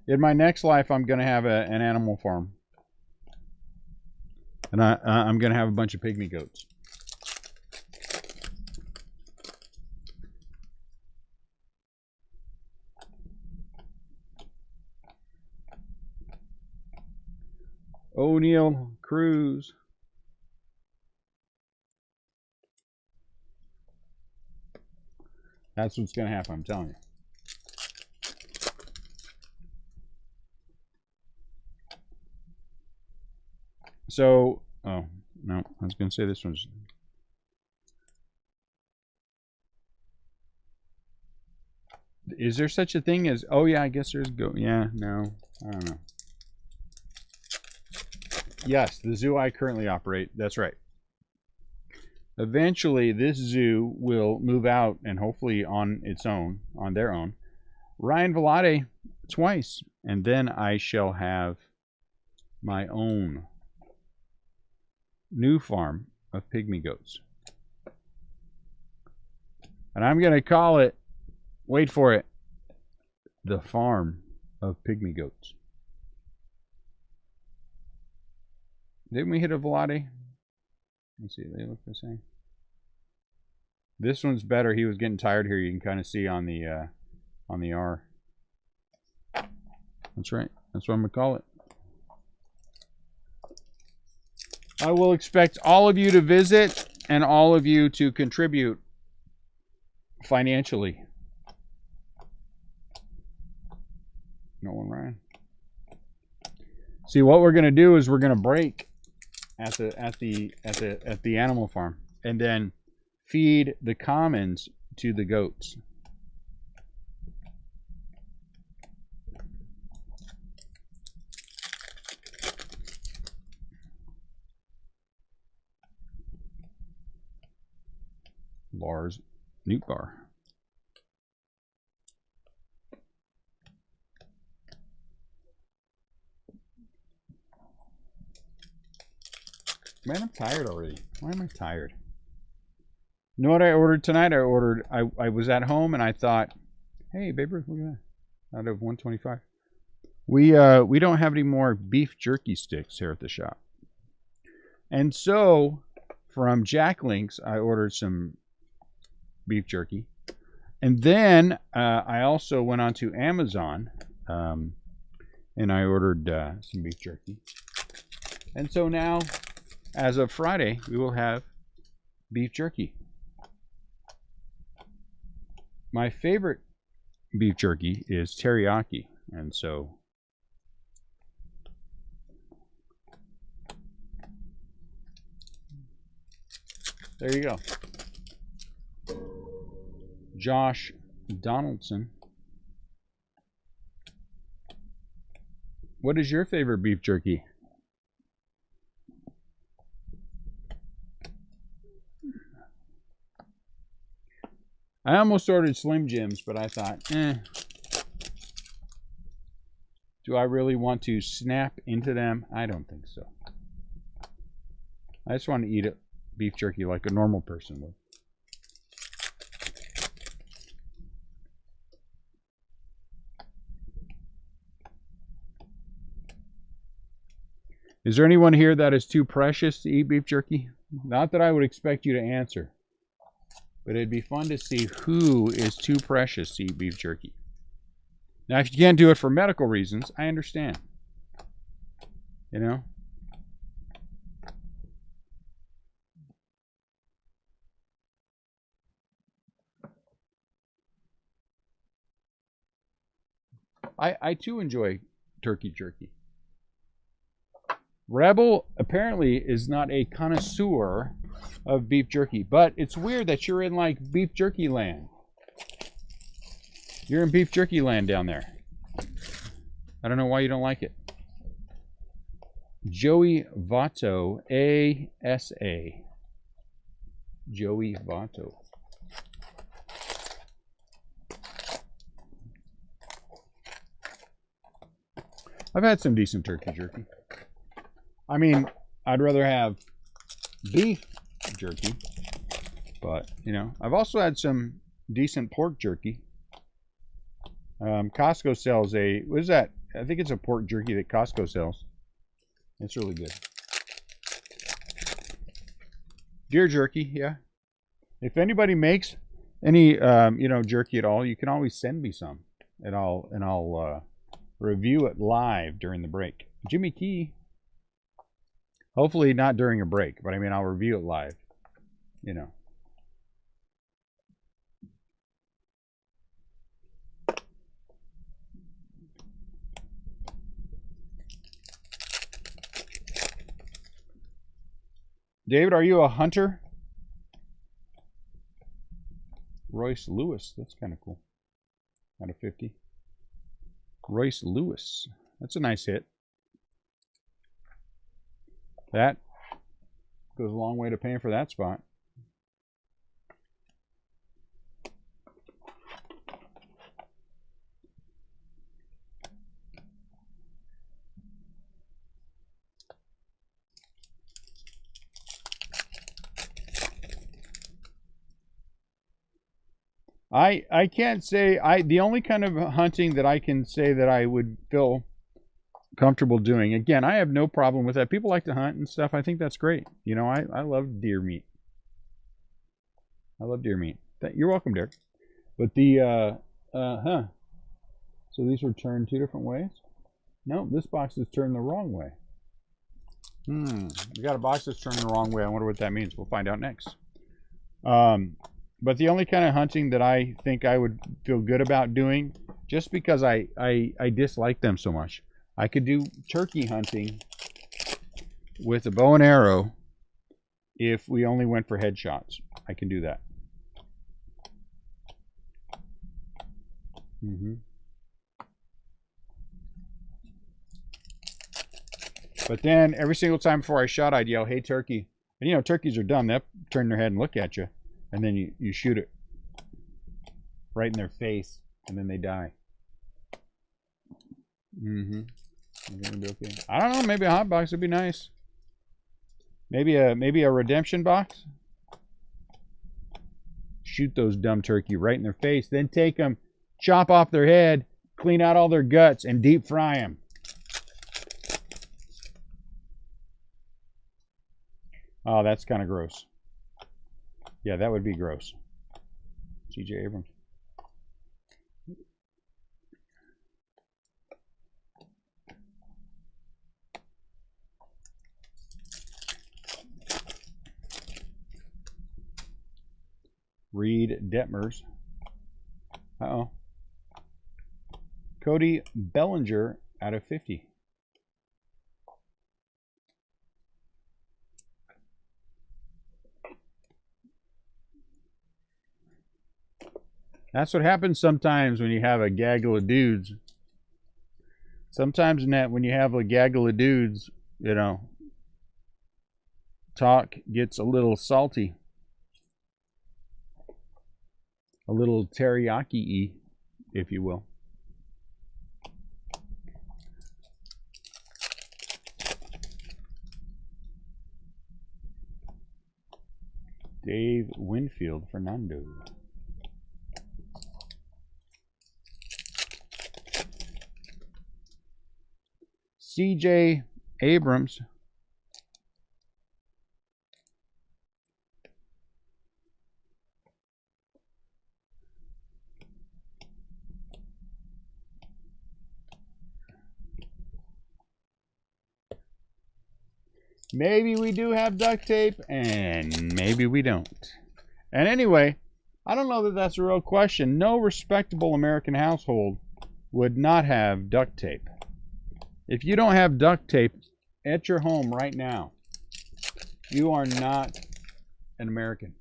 In my next life, I'm going to have an animal farm. And I'm going to have a bunch of pygmy goats. O'Neill Cruz. That's what's going to happen, I'm telling you. So, oh, no, I was going to say this one's... Is there such a thing as... Oh, yeah, I guess there's... Yeah, no, I don't know. Yes, the zoo I currently operate. That's right. Eventually, this zoo will move out, and hopefully on its own, on their own. Ryan Velade twice, and then I shall have my own new farm of pygmy goats. And I'm going to call it, wait for it, the farm of pygmy goats. Didn't we hit a Velade? Let's see, they look the same. This one's better. He was getting tired here. You can kind of see on the R. That's right. That's what I'm going to call it. I will expect all of you to visit and all of you to contribute financially. No one ran. See, what we're going to do is we're going to break at the animal farm and then feed the commons to the goats. Lars Newtbar. Man, I'm tired already. Why am I tired? You know what I ordered tonight? I was at home and I thought, hey, baby, look at that. Out of 125. We don't have any more beef jerky sticks here at the shop. And so from Jack Links, I ordered some beef jerky. And then I also went on to Amazon and I ordered some beef jerky. And so now, as of Friday, we will have beef jerky. My favorite beef jerky is teriyaki, and so there you go. Josh Donaldson. What is your favorite beef jerky? I almost ordered Slim Jims, but I thought, do I really want to snap into them? I don't think so. I just want to eat beef jerky like a normal person would. Is there anyone here that is too precious to eat beef jerky? Not that I would expect you to answer. But it'd be fun to see who is too precious to eat beef jerky. Now, if you can't do it for medical reasons, I understand. You know? I too enjoy turkey jerky. Rebel apparently is not a connoisseur of beef jerky, but it's weird that you're in like beef jerky land. You're in beef jerky land down there. I don't know why you don't like it. Joey Votto, ASA. Joey Votto. I've had some decent turkey jerky. I mean, I'd rather have beef jerky, but, you know, I've also had some decent pork jerky. Costco sells a, what is that? I think it's a pork jerky that Costco sells. It's really good. Deer jerky, yeah. If anybody makes any, you know, jerky at all, you can always send me some, and I'll review it live during the break. Jimmy Key. Hopefully not during a break, but I mean, I'll review it live, you know. David, are you a hunter? Royce Lewis, that's kind of cool. Out of 50. Royce Lewis, that's a nice hit. That goes a long way to paying for that spot. I can't say, the only kind of hunting that I can say that I would feel comfortable doing, again, I have no problem with that. People like to hunt and stuff. I think that's great. You know, I love deer meat. I love deer meat. You're welcome, Derek. But the so these were turned 2 different ways. No, this box is turned the wrong way. We got a box that's turned the wrong way. I wonder what that means. We'll find out next. But the only kind of hunting that I think I would feel good about doing, just because I dislike them so much, I could do turkey hunting with a bow and arrow if we only went for headshots. I can do that. But then every single time before I shot, I'd yell, "Hey, turkey." And you know, turkeys are dumb. They'll turn their head and look at you. And then you shoot it right in their face, and then they die. Be okay. I don't know. Maybe a hot box would be nice. Maybe a redemption box. Shoot those dumb turkey right in their face. Then take them, chop off their head, clean out all their guts, and deep fry them. Oh, that's kind of gross. Yeah, that would be gross. C.J. Abrams. Reed Detmers. Uh-oh. Cody Bellinger out of 50. That's what happens sometimes when you have a gaggle of dudes. Sometimes, when you have a gaggle of dudes, you know, talk gets a little salty. A little teriyaki-y, if you will. Dave Winfield, Fernando. C.J. Abrams. Maybe we do have duct tape, and maybe we don't. And anyway, I don't know that that's a real question. No respectable American household would not have duct tape. If you don't have duct tape at your home right now, you are not an American.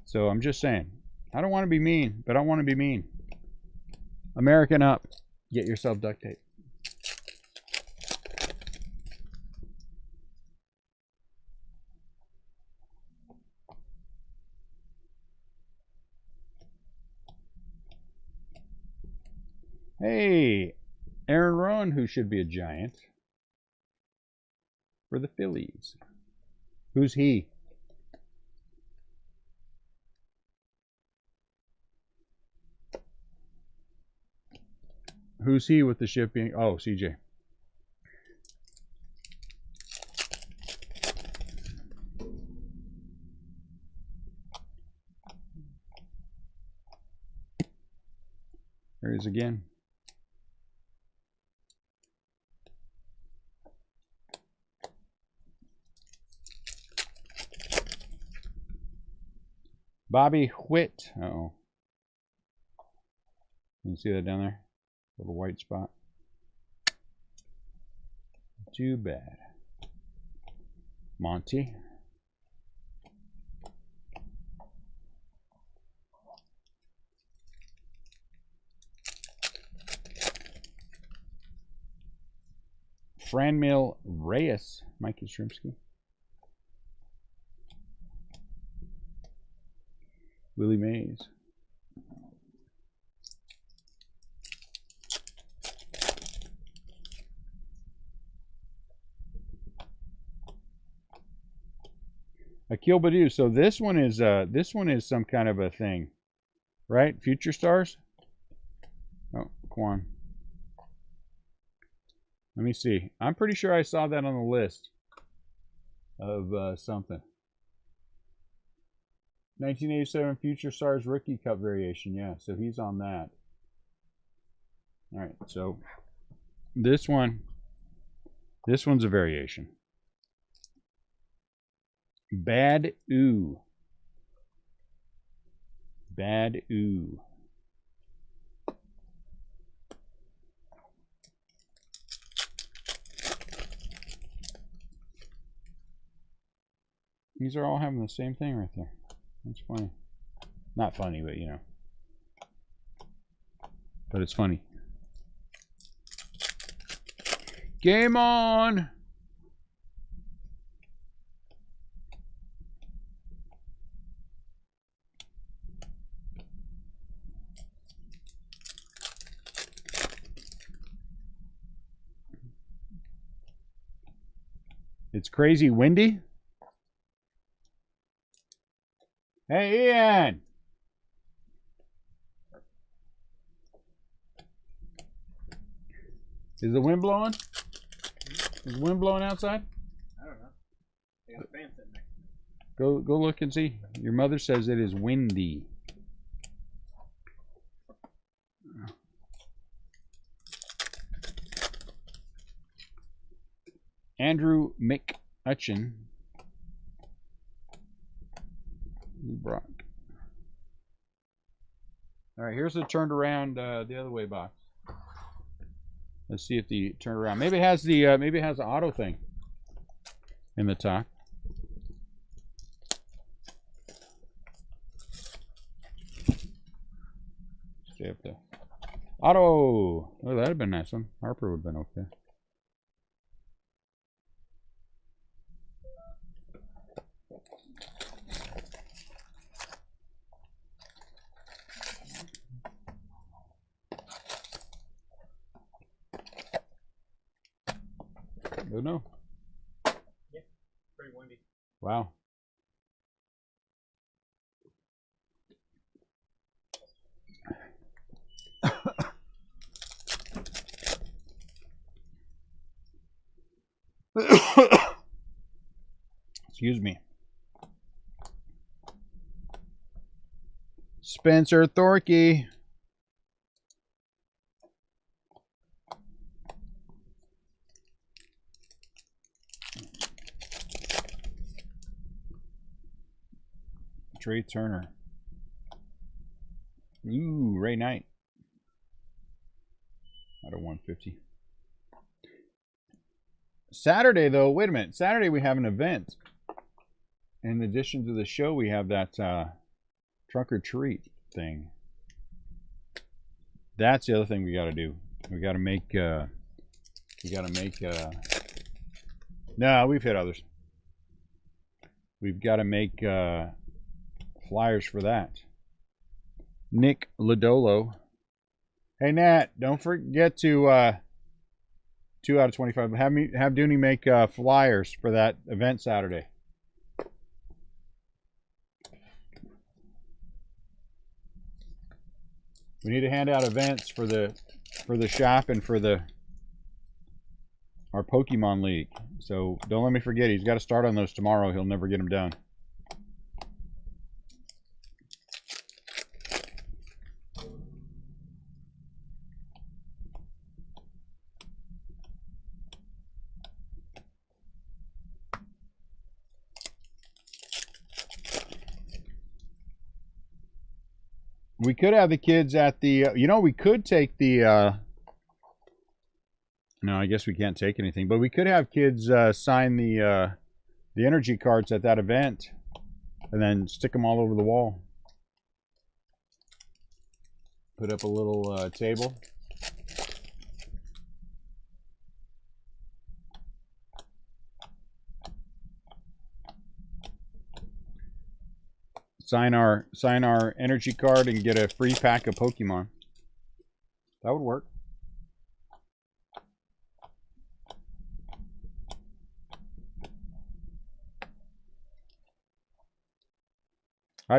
So I'm just saying, I don't want to be mean, but I want to be mean. American up. Get yourself duct tape. Hey, Aaron Rowan, who should be a Giant for the Phillies. Who's he? Who's he with the shipping? Oh, CJ. There he is again. Bobby Witt. Uh-oh. You see that down there? Little white spot. Too bad. Monty. Franmil Reyes. Mike Yastrzemski. Willie Mays. Akil Badu. So this one is some kind of a thing, right? Future Stars. Oh, Quan. Let me see. I'm pretty sure I saw that on the list of something. 1987 Future Stars Rookie Cup variation. Yeah, so he's on that. All right, so this one's a variation. Bad Ooh. Bad Ooh. These are all having the same thing right there. That's funny. Not funny, but you know. But it's funny. Game on! It's crazy windy. Hey, Ian. Is the wind blowing? Is the wind blowing outside? I don't know. They got a fan sitting next to me. Go look and see. Your mother says it is windy. Andrew McUtchin. Brock. All right, here's the turned around the other way box. Let's see if the turn around. Maybe it has the auto thing in the top. Stay up there. Auto. Oh, that'd have been nice one. Harper would have been okay. Oh no. Yeah, pretty windy. Wow. Excuse me. Spencer Thorkey. Trey Turner. Ooh, Ray Knight. Out of 150. Saturday, though, wait a minute. Saturday we have an event. In addition to the show, we have that trunk or treat thing. That's the other thing we got to do. We got to make. No, we've hit others. We've got to make flyers for that. Nick Lodolo. Hey Nat, don't forget to 2 out of 25. Have Dooney make flyers for that event Saturday. We need to hand out events for the shop and for our Pokemon League. So don't let me forget. He's got to start on those tomorrow. He'll never get them done. We could have the kids at the, we could take the, no, I guess we can't take anything, but we could have kids sign the energy cards at that event and then stick them all over the wall. Put up a little table. Sign our energy card and get a free pack of Pokemon. That would work.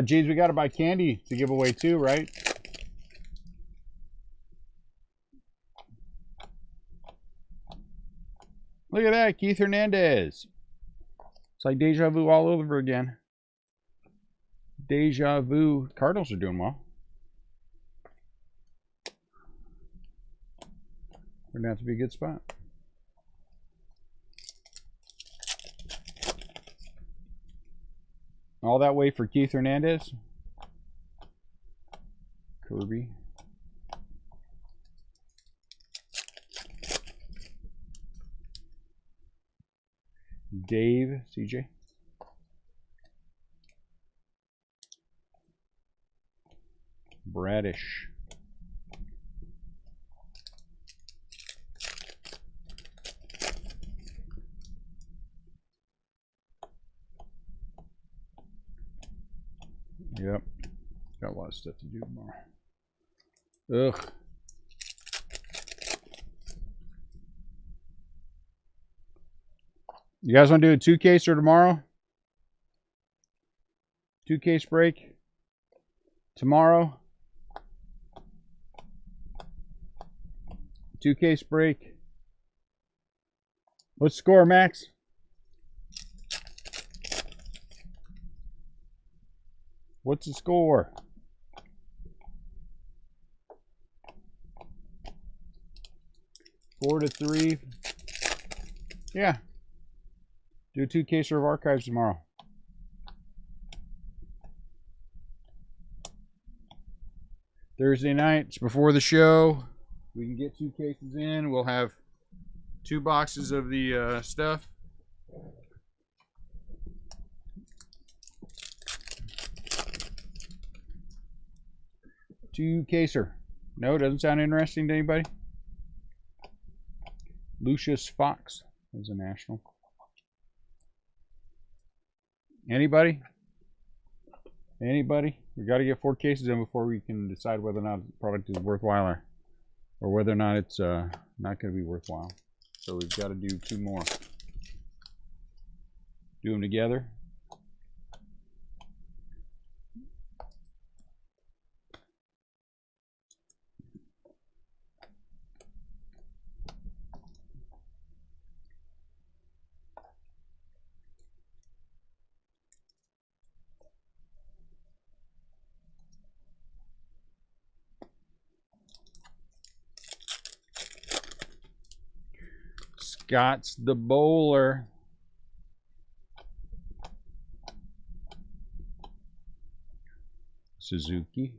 Geez, we got to buy candy to give away too, right? Look at that, Keith Hernandez. It's like deja vu all over again. Deja vu. Cardinals are doing well. We're gonna have to be a good spot. All that way for Keith Hernandez. Kirby. Dave, CJ. Bradish. Yep. Got a lot of stuff to do tomorrow. Ugh. You guys want to do a 2-caser tomorrow? 2-case break tomorrow. 2-case break. What's the score, Max? What's the score? 4-3. Yeah. Do a 2-caser of archives tomorrow. Thursday nights before the show, we can get 2 cases in. We'll have 2 boxes of the stuff. Two-caser. No, doesn't sound interesting to anybody. Lucius Fox is a national. Anybody? Anybody? We got to get 4 cases in before we can decide whether or not the product is worthwhile or whether or not it's not going to be worthwhile. So we've got to do 2 more. Do them together. Scott's the bowler. Suzuki.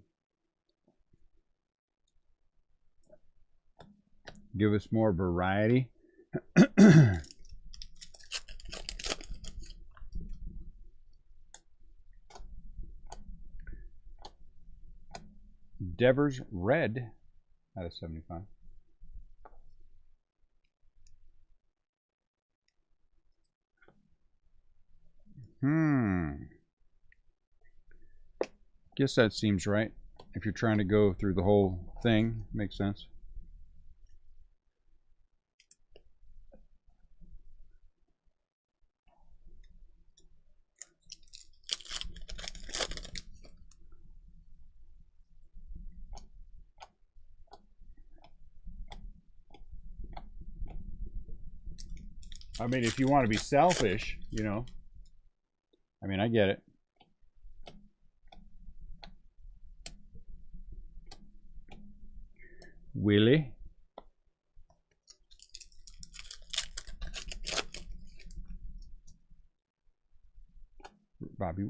Give us more variety. Devers red out of 75. Guess that seems right. if you're trying to go through the whole thing. Makes sense. I mean, if you want to be selfish, you know, I mean, I get it. Willie. Bobby.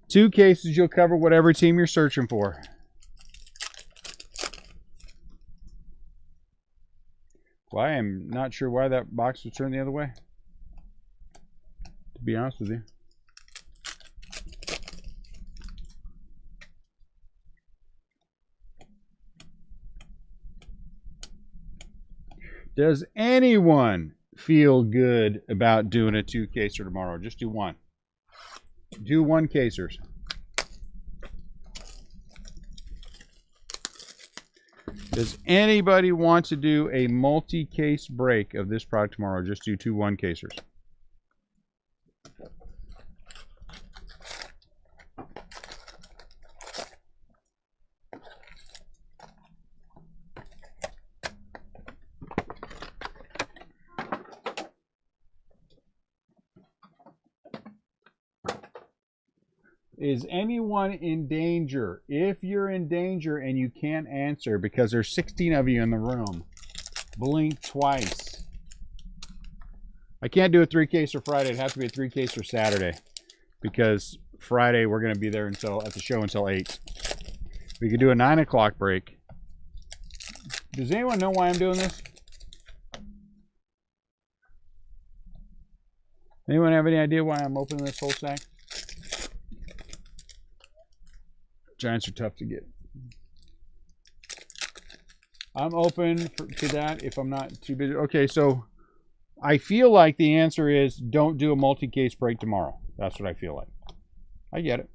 Two cases, you'll cover whatever team you're searching for. Well, I am not sure why that box was turned the other way, to be honest with you. Does anyone feel good about doing a 2-caser tomorrow? Just do one. Do 1-casers. Does anybody want to do a multi-case break of this product tomorrow? Just do 2 1-casers. Is anyone in danger? If you're in danger and you can't answer because there's 16 of you in the room, blink twice. I can't do a 3-caser Friday. It'd have to be a 3-caser Saturday because Friday we're going to be there at the show until 8. We could do a 9 o'clock break. Does anyone know why I'm doing this? Anyone have any idea why I'm opening this whole stack? Giants are tough to get. I'm open to that if I'm not too busy. Okay, so I feel like the answer is don't do a multi-case break tomorrow. That's what I feel like. I get it.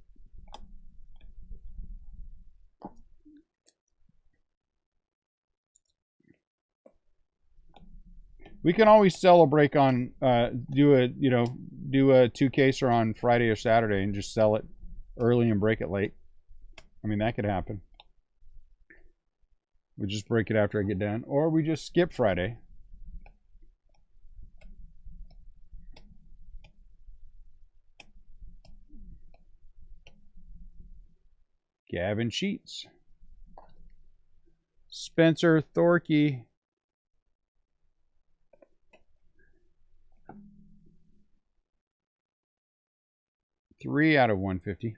We can always sell a break on do a 2-caser on Friday or Saturday and just sell it early and break it late. I mean, that could happen. We just break it after I get done. Or we just skip Friday. Gavin Sheets. Spencer Thorkey. Three out of 150.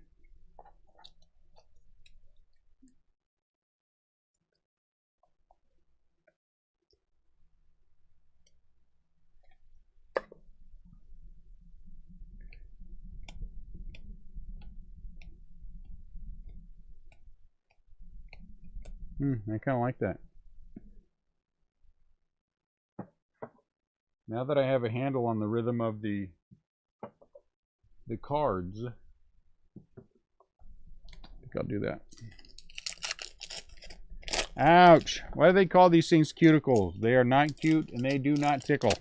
I kind of like that. Now that I have a handle on the rhythm of the cards, I think I'll do that. Ouch! Why do they call these things cuticles? They are not cute and they do not tickle.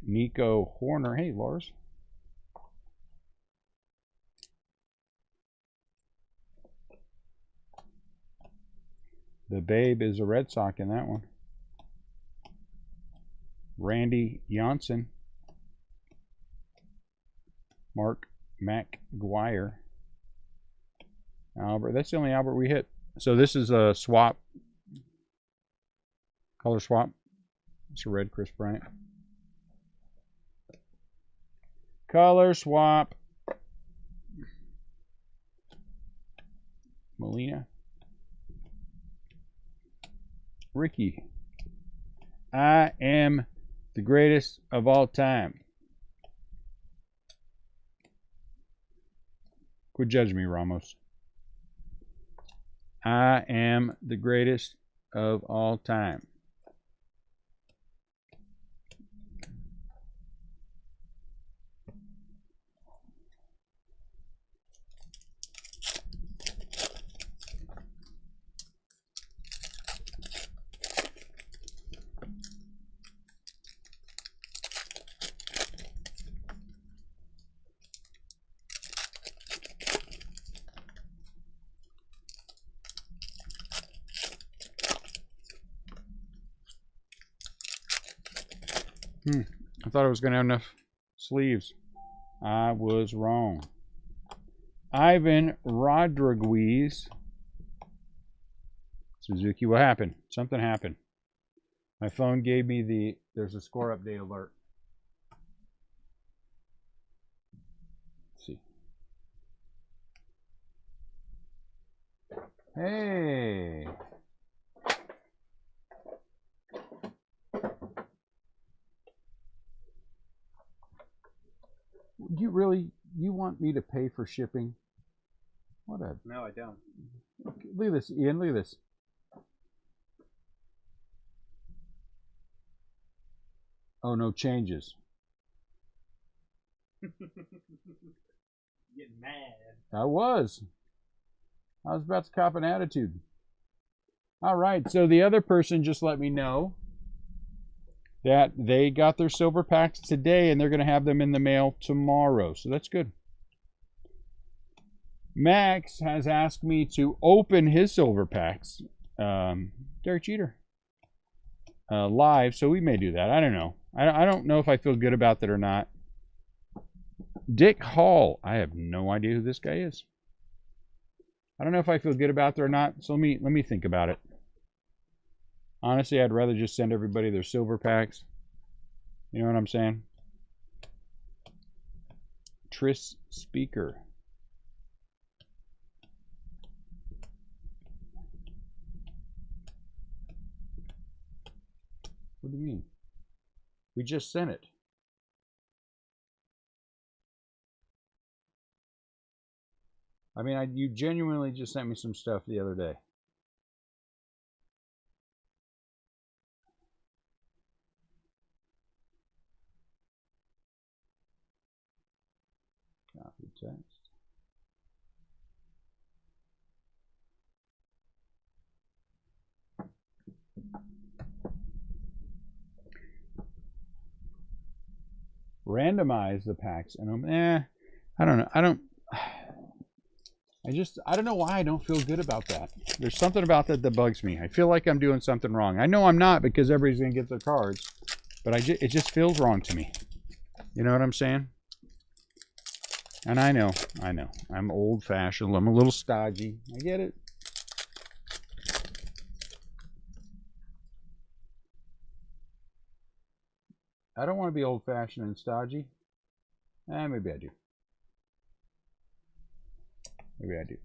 Nico Horner. Hey, Lars. The Babe is a Red Sox in that one. Randy Johnson. Mark McGuire. Albert. That's the only Albert we hit. So this is a swap. Color swap. It's a red Chris Bryant. Color swap. Molina. Ricky. I am the greatest of all time. Quit judging me, Ramos. I am the greatest of all time. I thought I was going to have enough sleeves. I was wrong. Ivan Rodriguez. Suzuki, what happened? Something happened. My phone gave me there's a score update alert. Let's see. Hey. You want me to pay for shipping? What a... No, I don't. Look at this, Ian. Look at this. Oh, no changes. Getting mad. I was about to cop an attitude. All right, so the other person just let me know that they got their silver packs today and they're going to have them in the mail tomorrow. So that's good. Max has asked me to open his silver packs. Derek Jeter. Live, so we may do that. I don't know. I don't know if I feel good about that or not. Dick Hall. I have no idea who this guy is. I don't know if I feel good about that or not, so let me think about it. Honestly, I'd rather just send everybody their silver packs. You know what I'm saying? Tris Speaker. What do you mean? We just sent it. I mean, you genuinely just sent me some stuff the other day. Copy text. Randomize the packs and I don't know. I don't know why I don't feel good about that. There's something about that bugs me. I feel like I'm doing something wrong. I know I'm not because everybody's gonna get their cards, but it just feels wrong to me. You know what I'm saying? And I know. I'm old-fashioned. I'm a little stodgy. I get it. I don't want to be old-fashioned and stodgy. Maybe I do. Maybe I do.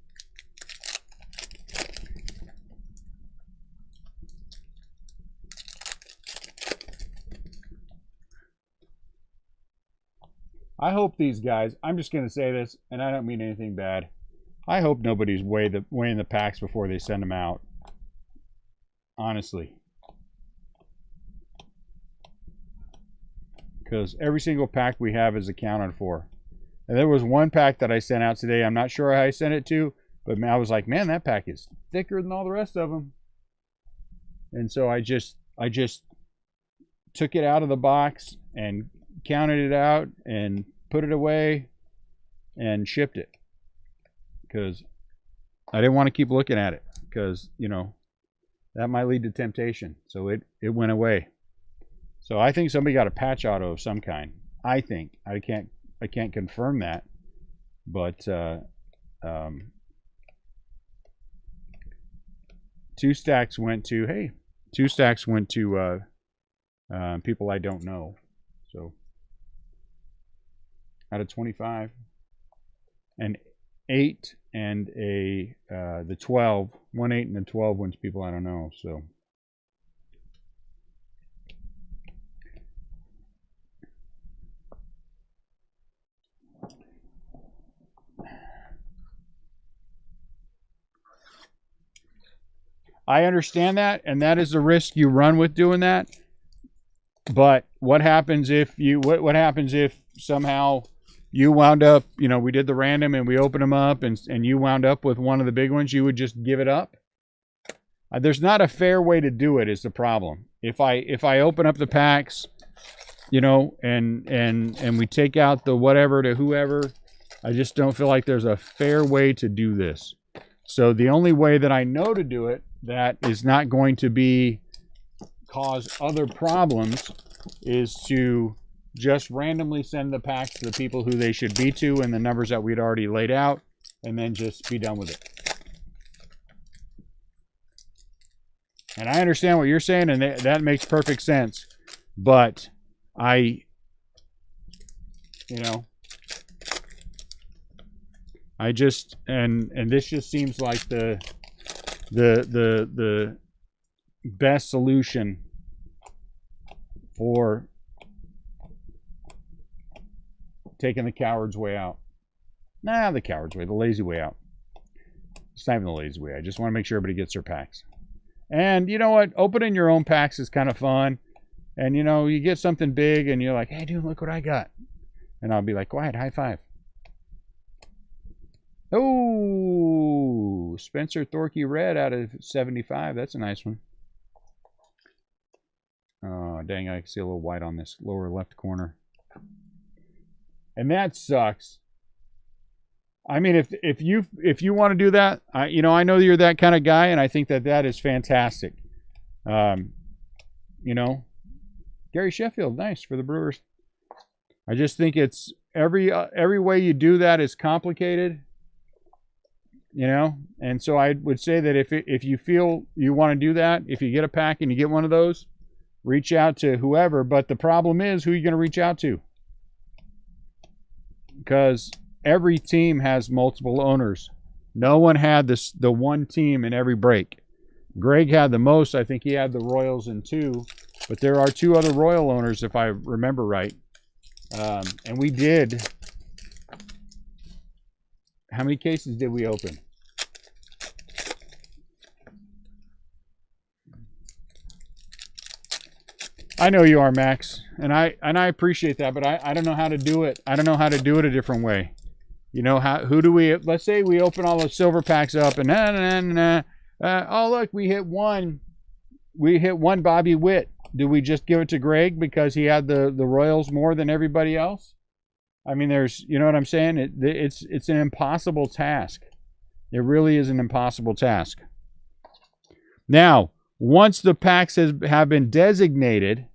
I hope these guys, I'm just going to say this, and I don't mean anything bad. I hope nobody's weighing the packs before they send them out. Honestly. Because every single pack we have is accounted for. And there was one pack that I sent out today. I'm not sure how I sent it to, but I was like, man, that pack is thicker than all the rest of them. And so I just took it out of the box and counted it out and put it away and shipped it. Because I didn't want to keep looking at it. Because, you know, that might lead to temptation. So it went away. So I think somebody got a patch auto of some kind. I think. I can't confirm that, but 2 stacks went to 2 stacks went to people I don't know. So out of 25, and 8 and a the 12. 1 8 and the 12 wins people I don't know. So I understand that, and that is the risk you run with doing that. But what happens if you what happens if somehow you wound up, you know, we did the random and we opened them up and you wound up with one of the big ones, you would just give it up? There's not a fair way to do it is the problem. If I open up the packs, you know, and we take out the whatever to whoever, I just don't feel like there's a fair way to do this. So the only way that I know to do it that is not going to cause other problems is to just randomly send the packs to the people who they should be to and the numbers that we'd already laid out, and then just be done with it. And I understand what you're saying, and that makes perfect sense. But I just, and this just seems like the best solution for taking the coward's way out. Nah, the coward's way, the lazy way out. It's not even the lazy way. I just want to make sure everybody gets their packs. And you know what? Opening your own packs is kind of fun. And you know, you get something big and you're like, hey dude, look what I got. And I'll be like, quiet, high five. Oh, Spencer Thorkey Red out of 75. That's a nice one. Oh, dang, I can see a little white on this lower left corner. And that sucks. I mean, if you want to do that, I know you're that kind of guy, and I think that is fantastic. You know, Gary Sheffield, nice for the Brewers. I just think it's every way you do that is complicated. You know, and so I would say that if you feel you want to do that, if you get a pack and you get one of those, reach out to whoever. But the problem is, who are you going to reach out to? Because every team has multiple owners. No one had the one team in every break. Greg had the most. I think he had the Royals in 2. But there are 2 other Royal owners, if I remember right. And we did. How many cases did we open? I know you are, Max, and I appreciate that, but I don't know how to do it. I don't know how to do it a different way. You know, who do we? Let's say we open all the silver packs up, and oh look, we hit one. We hit one Bobby Witt. Do we just give it to Greg because he had the Royals more than everybody else? I mean, you know what I'm saying? It's an impossible task. It really is an impossible task. Now, once the packs have been designated,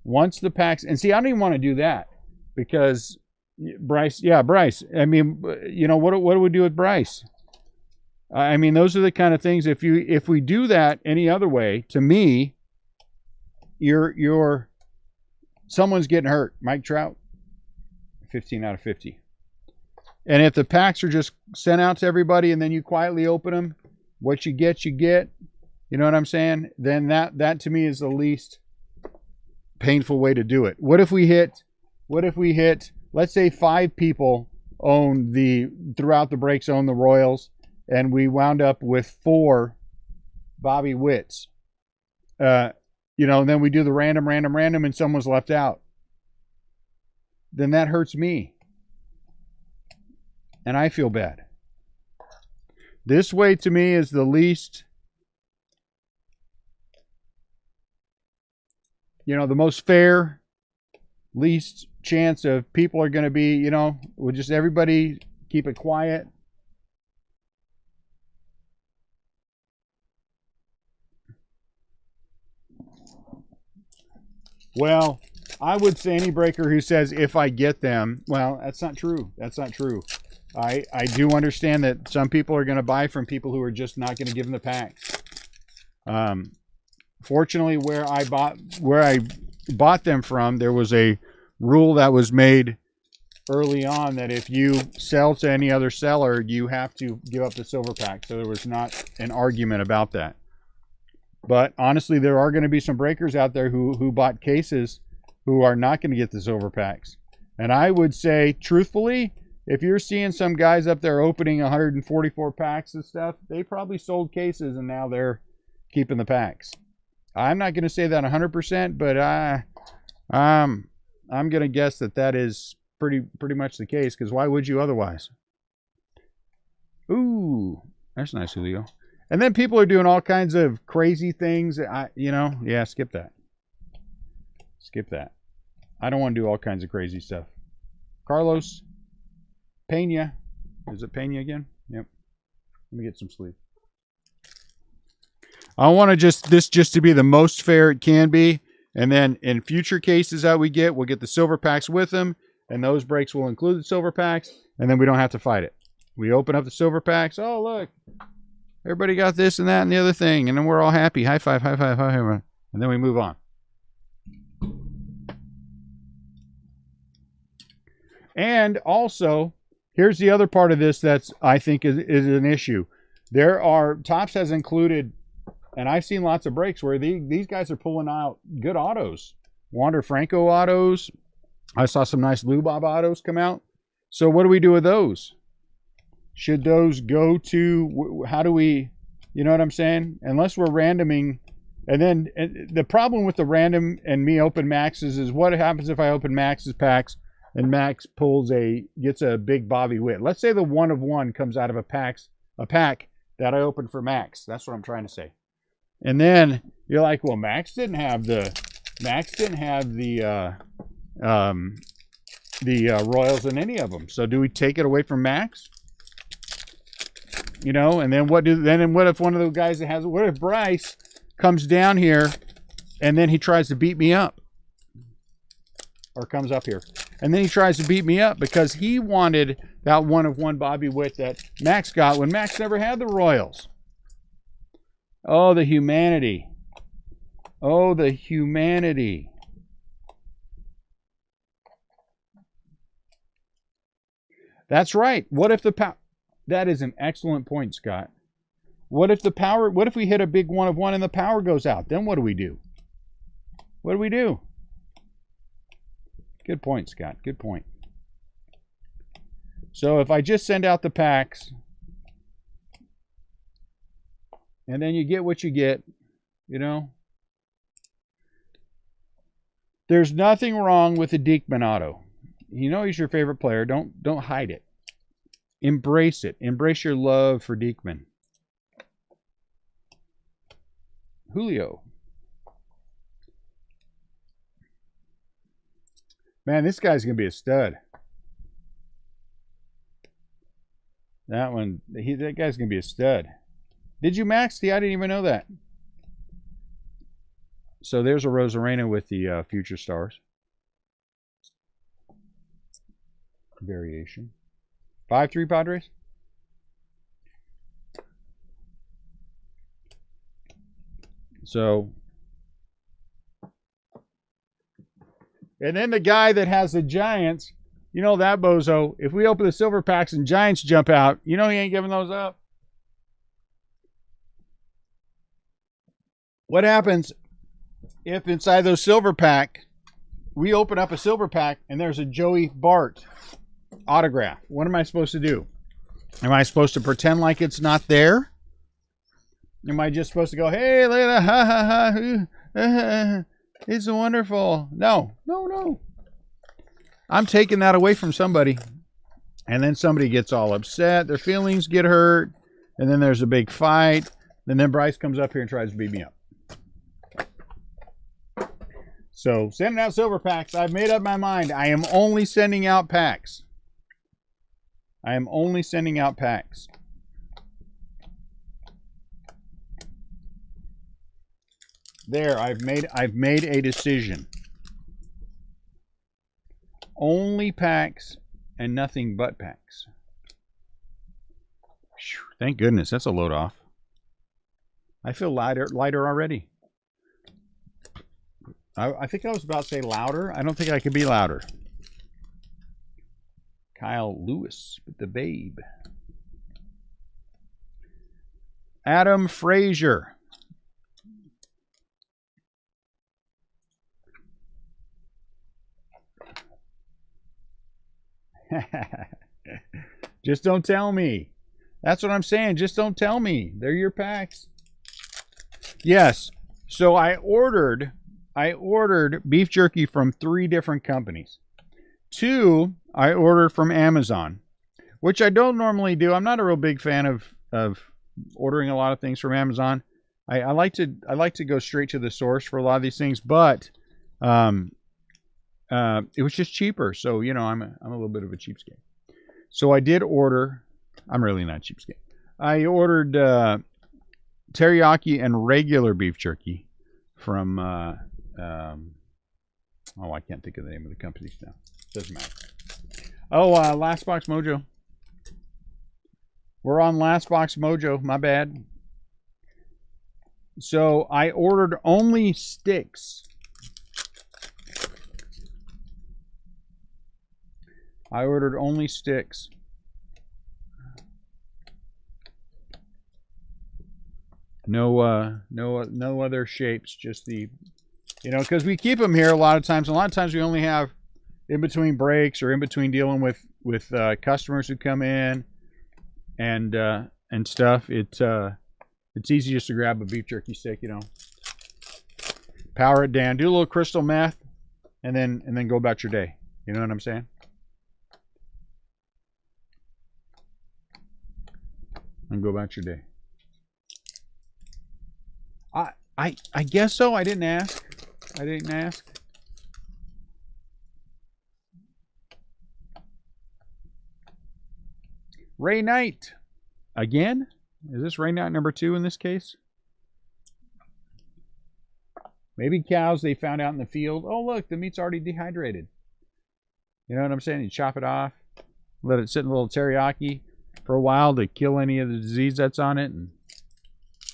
and see, I don't even want to do that because Bryce, I mean, you know, what do we do with Bryce? I mean, those are the kind of things, if we do that any other way, to me, someone's getting hurt. Mike Trout, 15 out of 50. And if the packs are just sent out to everybody and then you quietly open them, what you get, you get. You know what I'm saying? Then that to me is the least painful way to do it. What if we hit, let's say 5 people throughout the breaks own the Royals, and we wound up with 4 Bobby Witts. You know, and then we do the random, and someone's left out. Then that hurts me. And I feel bad. This way to me is the least, you know, the most fair, least chance of people are going to be, you know, we'll just everybody keep it quiet. Well, I would say any breaker who says, if I get them, well, that's not true. That's not true. I do understand that some people are going to buy from people who are just not going to give them the packs. Fortunately, where I bought them from, there was a rule that was made early on that if you sell to any other seller, you have to give up the silver pack. So there was not an argument about that. But honestly, there are going to be some breakers out there who bought cases who are not going to get the silver packs. And I would say, truthfully, if you're seeing some guys up there opening 144 packs and stuff, they probably sold cases and now they're keeping the packs. I'm not going to say that 100%, but I'm going to guess that is pretty much the case, because why would you otherwise? Ooh, that's nice, Julio. And then people are doing all kinds of crazy things. Yeah, skip that. Skip that. I don't want to do all kinds of crazy stuff. Carlos Pena. Is it Pena again? Yep. Let me get some sleep. I want this just to be the most fair it can be. And then in future cases that we'll get the silver packs with them. And those breaks will include the silver packs. And then we don't have to fight it. We open up the silver packs. Oh, look. Everybody got this and that and the other thing. And then we're all happy. High five, high five, high five. And then we move on. And also, here's the other part of this that's, I think, is an issue. Topps has included, and I've seen lots of breaks where these guys are pulling out good autos. Wander Franco autos. I saw some nice Lou Bob autos come out. So what do we do with those? Should those go to, how do we, you know what I'm saying? Unless we're randoming. And then the problem with the random and me open maxes is what happens if I open maxes packs and Max gets a big Bobby Witt. Let's say the 1 of 1 comes out of a pack that I opened for Max. That's what I'm trying to say. And then you're like, well, Max didn't have the Royals in any of them. So do we take it away from Max? You know, and then what if one of the guys that has it, what if Bryce comes down here and then he tries to beat me up? Or comes up here. And then he tries to beat me up because he wanted that 1 of 1 Bobby Witt that Max got when Max never had the Royals. Oh, the humanity. Oh, the humanity. That's right. What if the power... That is an excellent point, Scott. What if we hit a big 1 of 1 and the power goes out? Then what do we do? What do we do? Good point, Scott. Good point. So if I just send out the packs, and then you get what you get, you know. There's nothing wrong with a Diekman auto. You know he's your favorite player. Don't hide it. Embrace it. Embrace your love for Diekman. Julio. Man, this guy's going to be a stud. That guy's going to be a stud. Did you max the? I didn't even know that. So there's a Rosarena with the Future Stars. Variation. 5-3 Padres. So... And then the guy that has the Giants, you know that bozo, if we open the silver packs and Giants jump out, you know he ain't giving those up. What happens if inside those silver pack, we open up a silver pack and there's a Joey Bart autograph? What am I supposed to do? Am I supposed to pretend like it's not there? Am I just supposed to go, hey, look at that, ha, ha, ha, it's wonderful. No. I'm taking that away from somebody. And then somebody gets all upset. Their feelings get hurt. And then there's a big fight. And then Bryce comes up here and tries to beat me up. So, sending out silver packs. I've made up my mind. I am only sending out packs. I am only sending out packs. There, I've made a decision. Only packs and nothing but packs. Whew, thank goodness, that's a load off. I feel lighter already. I think I was about to say louder. I don't think I could be louder. Kyle Lewis with the babe. Adam Frazier. Just don't tell me. That's what I'm saying. Just don't tell me. They're your packs. Yes. So I ordered beef jerky from 3 different companies. 2 I ordered from Amazon, which I don't normally do. I'm not a real big fan of ordering a lot of things from Amazon. I like to go straight to the source for a lot of these things, but it was just cheaper. So, you know, I'm a little bit of a cheapskate. So I did order. I'm really not cheapskate. I ordered teriyaki and regular beef jerky from I can't think of the name of the companies now. Doesn't matter. Oh, Last Box Mojo. We're on Last Box Mojo. My bad. So I ordered only sticks. I ordered only sticks. No other shapes. Just the, you know, because we keep them here a lot of times. A lot of times we only have in between breaks or in between dealing with customers who come in and stuff. It's easy just to grab a beef jerky stick, you know, power it down, do a little crystal meth, and then go about your day. You know what I'm saying? And go about your day. I guess so. I didn't ask. Ray Knight. Again? Is this Ray Knight number 2 in this case? Maybe cows they found out in the field. Oh, look, the meat's already dehydrated. You know what I'm saying? You chop it off, let it sit in a little teriyaki for a while to kill any of the disease that's on it, and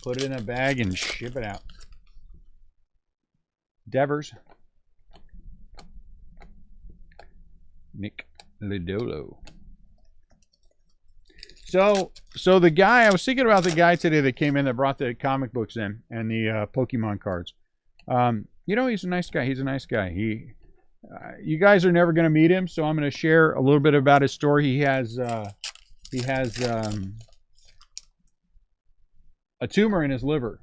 put it in a bag and ship it out. Devers. Nick Lidolo. So the guy, I was thinking about the guy today that came in that brought the comic books in and the Pokemon cards. You know, he's a nice guy. He's a nice guy. You guys are never going to meet him, so I'm going to share a little bit about his story. He has a tumor in his liver,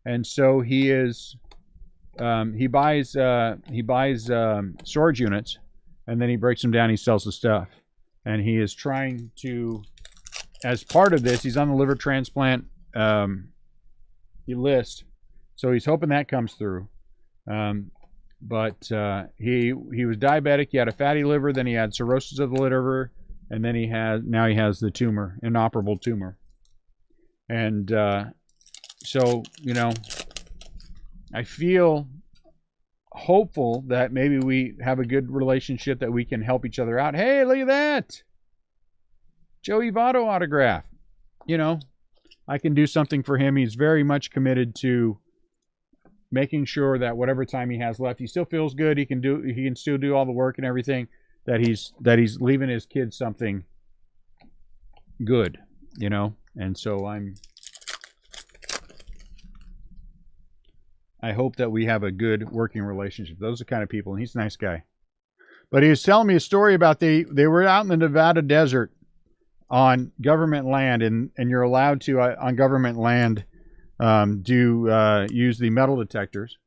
and so he buys storage units, and then he breaks them down. He sells the stuff, and he is trying to, as part of this, he's on the liver transplant list, so he's hoping that comes through. But he was diabetic. He had a fatty liver. Then he had cirrhosis of the liver, and then now he has the tumor, inoperable tumor. And so, you know, I feel hopeful that maybe we have a good relationship, that we can help each other out. Hey, look at that. Joey Votto autograph. You know, I can do something for him. He's very much committed to making sure that whatever time he has left, he still feels good. He can still do all the work and everything, that he's leaving his kids something good, you know. And so I hope that we have a good working relationship. Those are the kind of people, and he's a nice guy. But he was telling me a story about they were out in the Nevada desert on government land, and you're allowed to on government land use the metal detectors.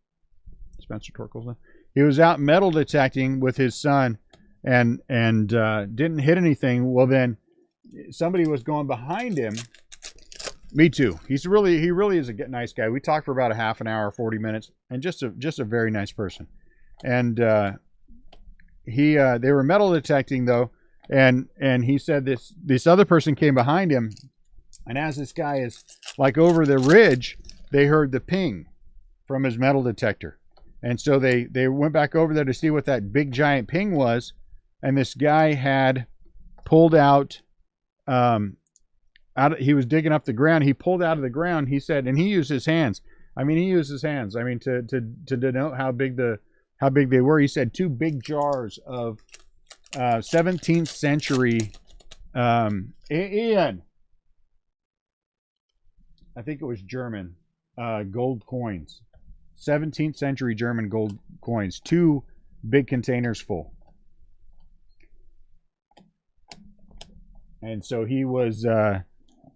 Spencer Torkelson. He was out metal detecting with his son, and didn't hit anything. Well, then somebody was going behind him. Me too. He really is a nice guy. We talked for about a half an hour, 40 minutes, and just a very nice person. And they were metal detecting though, and he said this other person came behind him, and as this guy is like over the ridge, they heard the ping from his metal detector, and so they went back over there to see what that big giant ping was, and this guy had pulled out. He was digging up the ground. He pulled out of the ground. He said, and he used his hands. I mean, to denote how big they were. He said 2 big jars of 17th century. Ian, I think it was German gold coins. 17th century German gold coins. 2 big containers full. And so he was,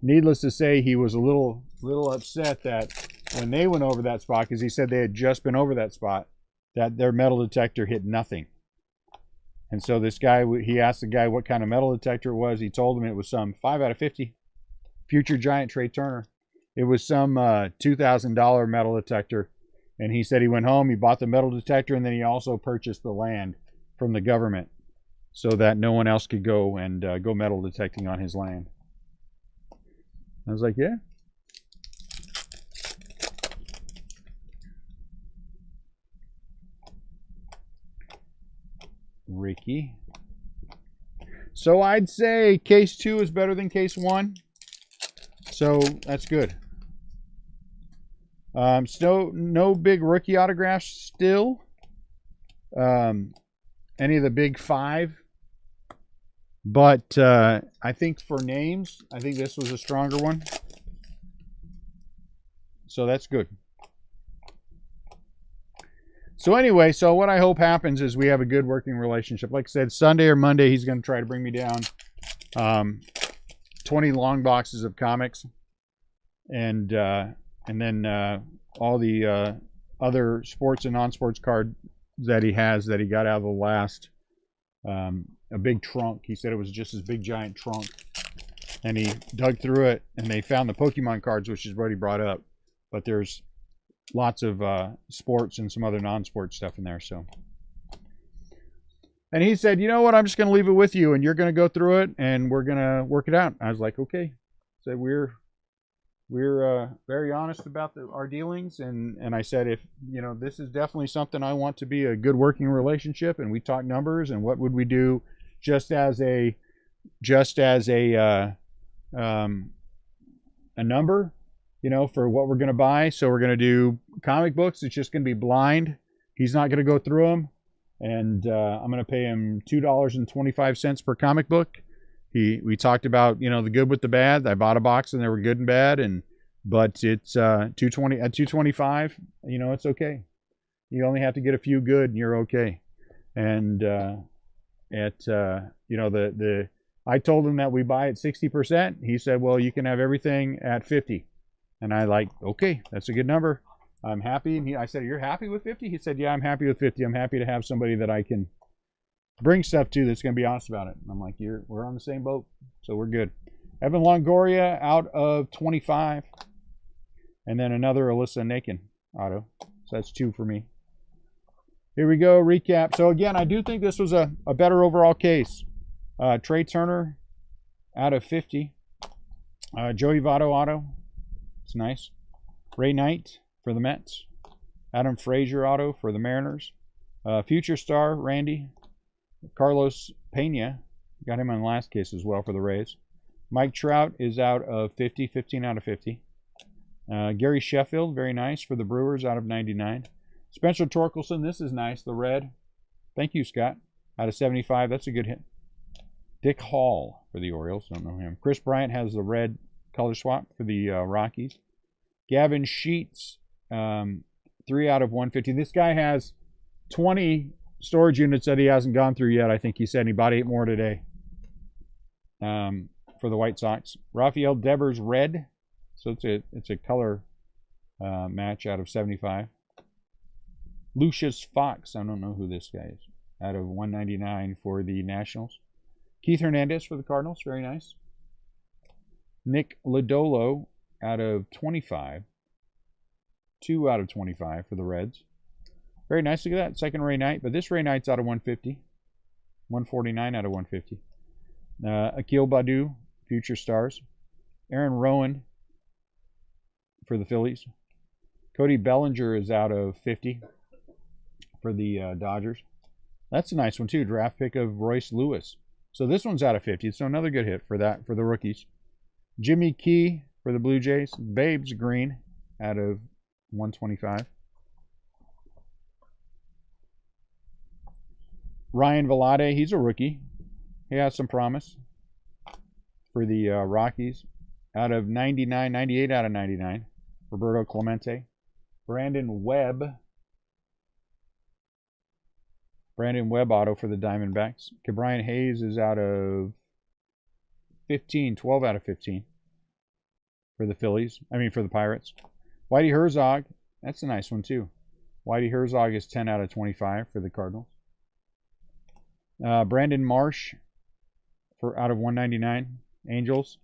needless to say, he was a little upset that when they went over that spot, because he said they had just been over that spot, that their metal detector hit nothing. And so this guy, he asked the guy what kind of metal detector it was. He told him it was some 5 out of 50 Future Giant Trey Turner. It was some $2,000 metal detector. And he said he went home, he bought the metal detector, and then he also purchased the land from the government so that no one else could go and go metal detecting on his land. I was like, yeah. Ricky. So I'd say case 2 is better than case 1. So that's good. So no big rookie autographs still. Any of the big 5. But I think for names, I think this was a stronger one. So that's good. So anyway, so what I hope happens is we have a good working relationship. Like I said, Sunday or Monday, he's going to try to bring me down 20 long boxes of comics. And then all the other sports and non-sports cards that he has that he got out of the last, a big trunk. He said it was just this big giant trunk. And he dug through it, and they found the Pokemon cards, which is what he brought up. But there's lots of sports and some other non-sports stuff in there. So, and he said, you know what, I'm just going to leave it with you, and you're going to go through it, and we're going to work it out. I was like, okay. So we're very honest about our dealings, and I said, if you know, this is definitely something I want to be a good working relationship, and we talk numbers and what would we do just as a number, you know, for what we're going to buy. So we're going to do comic books. It's just going to be blind. He's not going to go through them, and I'm going to pay him $2.25 per comic book. We talked about, you know, the good with the bad. I bought a box and they were good and bad, but it's $2.20 at $2.25. You know, it's okay. You only have to get a few good, and you're okay. And you know, I told him that we buy at 60%. He said, well, you can have everything at 50. And I like, okay, that's a good number. I'm happy. And I said, you're happy with 50? He said, yeah, I'm happy with 50. I'm happy to have somebody that I can bring stuff to that's going to be honest about it. And I'm like, we're on the same boat, so we're good. Evan Longoria out of 25. And then another Alyssa Nakin auto. So that's 2 for me. Here we go, recap. So again, I do think this was a better overall case. Trey Turner out of 50. Joey Votto auto. It's nice. Ray Knight for the Mets. Adam Frazier auto for the Mariners. Future star Randy. Carlos Pena. Got him on the last case as well for the Rays. Mike Trout is out of 50. 15 out of 50. Gary Sheffield, very nice for the Brewers out of 99. Spencer Torkelson, this is nice, the red. Thank you, Scott. Out of 75, that's a good hit. Dick Hall for the Orioles, don't know him. Chris Bryant has the red color swap for the Rockies. Gavin Sheets, 3 out of 150. This guy has 20 storage units that he hasn't gone through yet, I think he said. He bought 8 more today for the White Sox. Rafael Devers, red. So it's a color match out of 75. Lucius Fox, I don't know who this guy is, out of 199 for the Nationals. Keith Hernandez for the Cardinals, very nice. Nick Lodolo out of 25. 2 out of 25 for the Reds. Very nice, look at that, second Ray Knight, but this Ray Knight's out of 150. 149 out of 150. Akil Baddoo, Future Stars. Aaron Rowan for the Phillies. Cody Bellinger is out of 50 for the Dodgers. That's a nice one too. Draft pick of Royce Lewis. So this one's out of 50. So another good hit for that, for the rookies. Jimmy Key for the Blue Jays. Babes Green out of 125. Ryan Velade, he's a rookie. He has some promise for the Rockies. Out of 99, 98 out of 99. Roberto Clemente. Brandon Webb auto for the Diamondbacks. Ke'Bryan Hayes is out of 15, 12 out of 15 for the Phillies. I mean, for the Pirates. Whitey Herzog, that's a nice one too. Whitey Herzog is 10 out of 25 for the Cardinals. Brandon Marsh out of 199, Angels.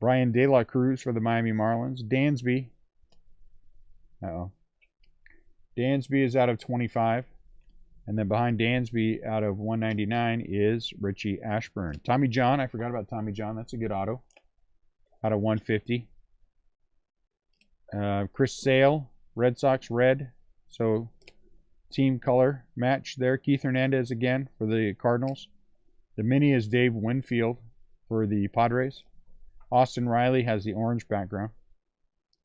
Brian De La Cruz for the Miami Marlins. Dansby. Dansby is out of 25. And then behind Dansby out of 199 is Richie Ashburn. Tommy John, I forgot about Tommy John. That's a good auto. Out of 150. Chris Sale, Red Sox red. So team color match there. Keith Hernandez again for the Cardinals. The mini is Dave Winfield for the Padres. Austin Riley has the orange background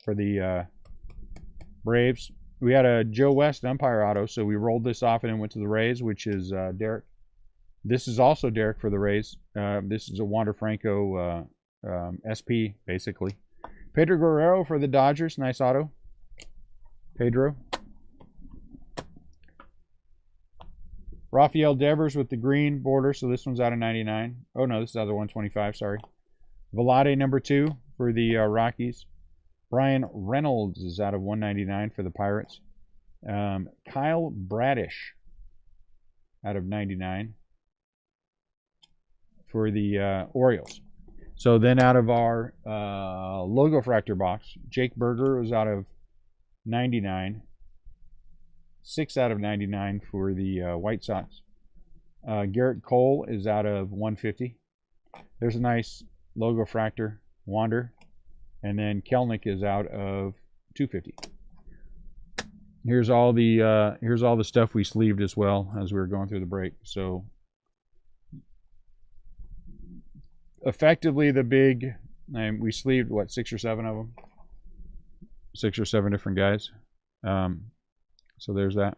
for the Braves. We had a Joe West umpire auto, so we rolled this off and it went to the Rays, which is Derek. This is also Derek for the Rays. This is a Wander Franco SP, basically. Pedro Guerrero for the Dodgers. Nice auto. Pedro. Rafael Devers with the green border, so this one's out of 99. Oh, no, this is out of 125, sorry. Velade number 2 for the Rockies. Brian Reynolds is out of 199 for the Pirates. Kyle Bradish out of 99 for the Orioles. So then out of our logo fractor box, Jake Berger was out of 99. 6 out of 99 for the White Sox. Garrett Cole is out of 150. There's a nice logo fractor Wander. And then Kelnick is out of 250. Here's all the stuff we sleeved as well as we were going through the break. So effectively the big, we sleeved what, 6 or 7 of them, 6 or 7 different guys. So there's that.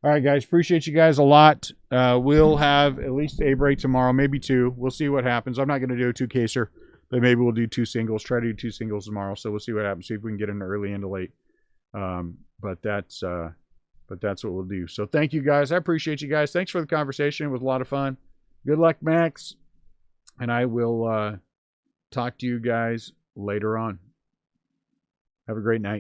All right, guys, appreciate you guys a lot. We'll have at least a break tomorrow, maybe 2. We'll see what happens. I'm not going to do a 2-caser. But maybe we'll do 2 singles. Try to do 2 singles tomorrow. So we'll see what happens. See if we can get into early into late. But that's what we'll do. So thank you guys. I appreciate you guys. Thanks for the conversation. It was a lot of fun. Good luck, Max. And I will talk to you guys later on. Have a great night.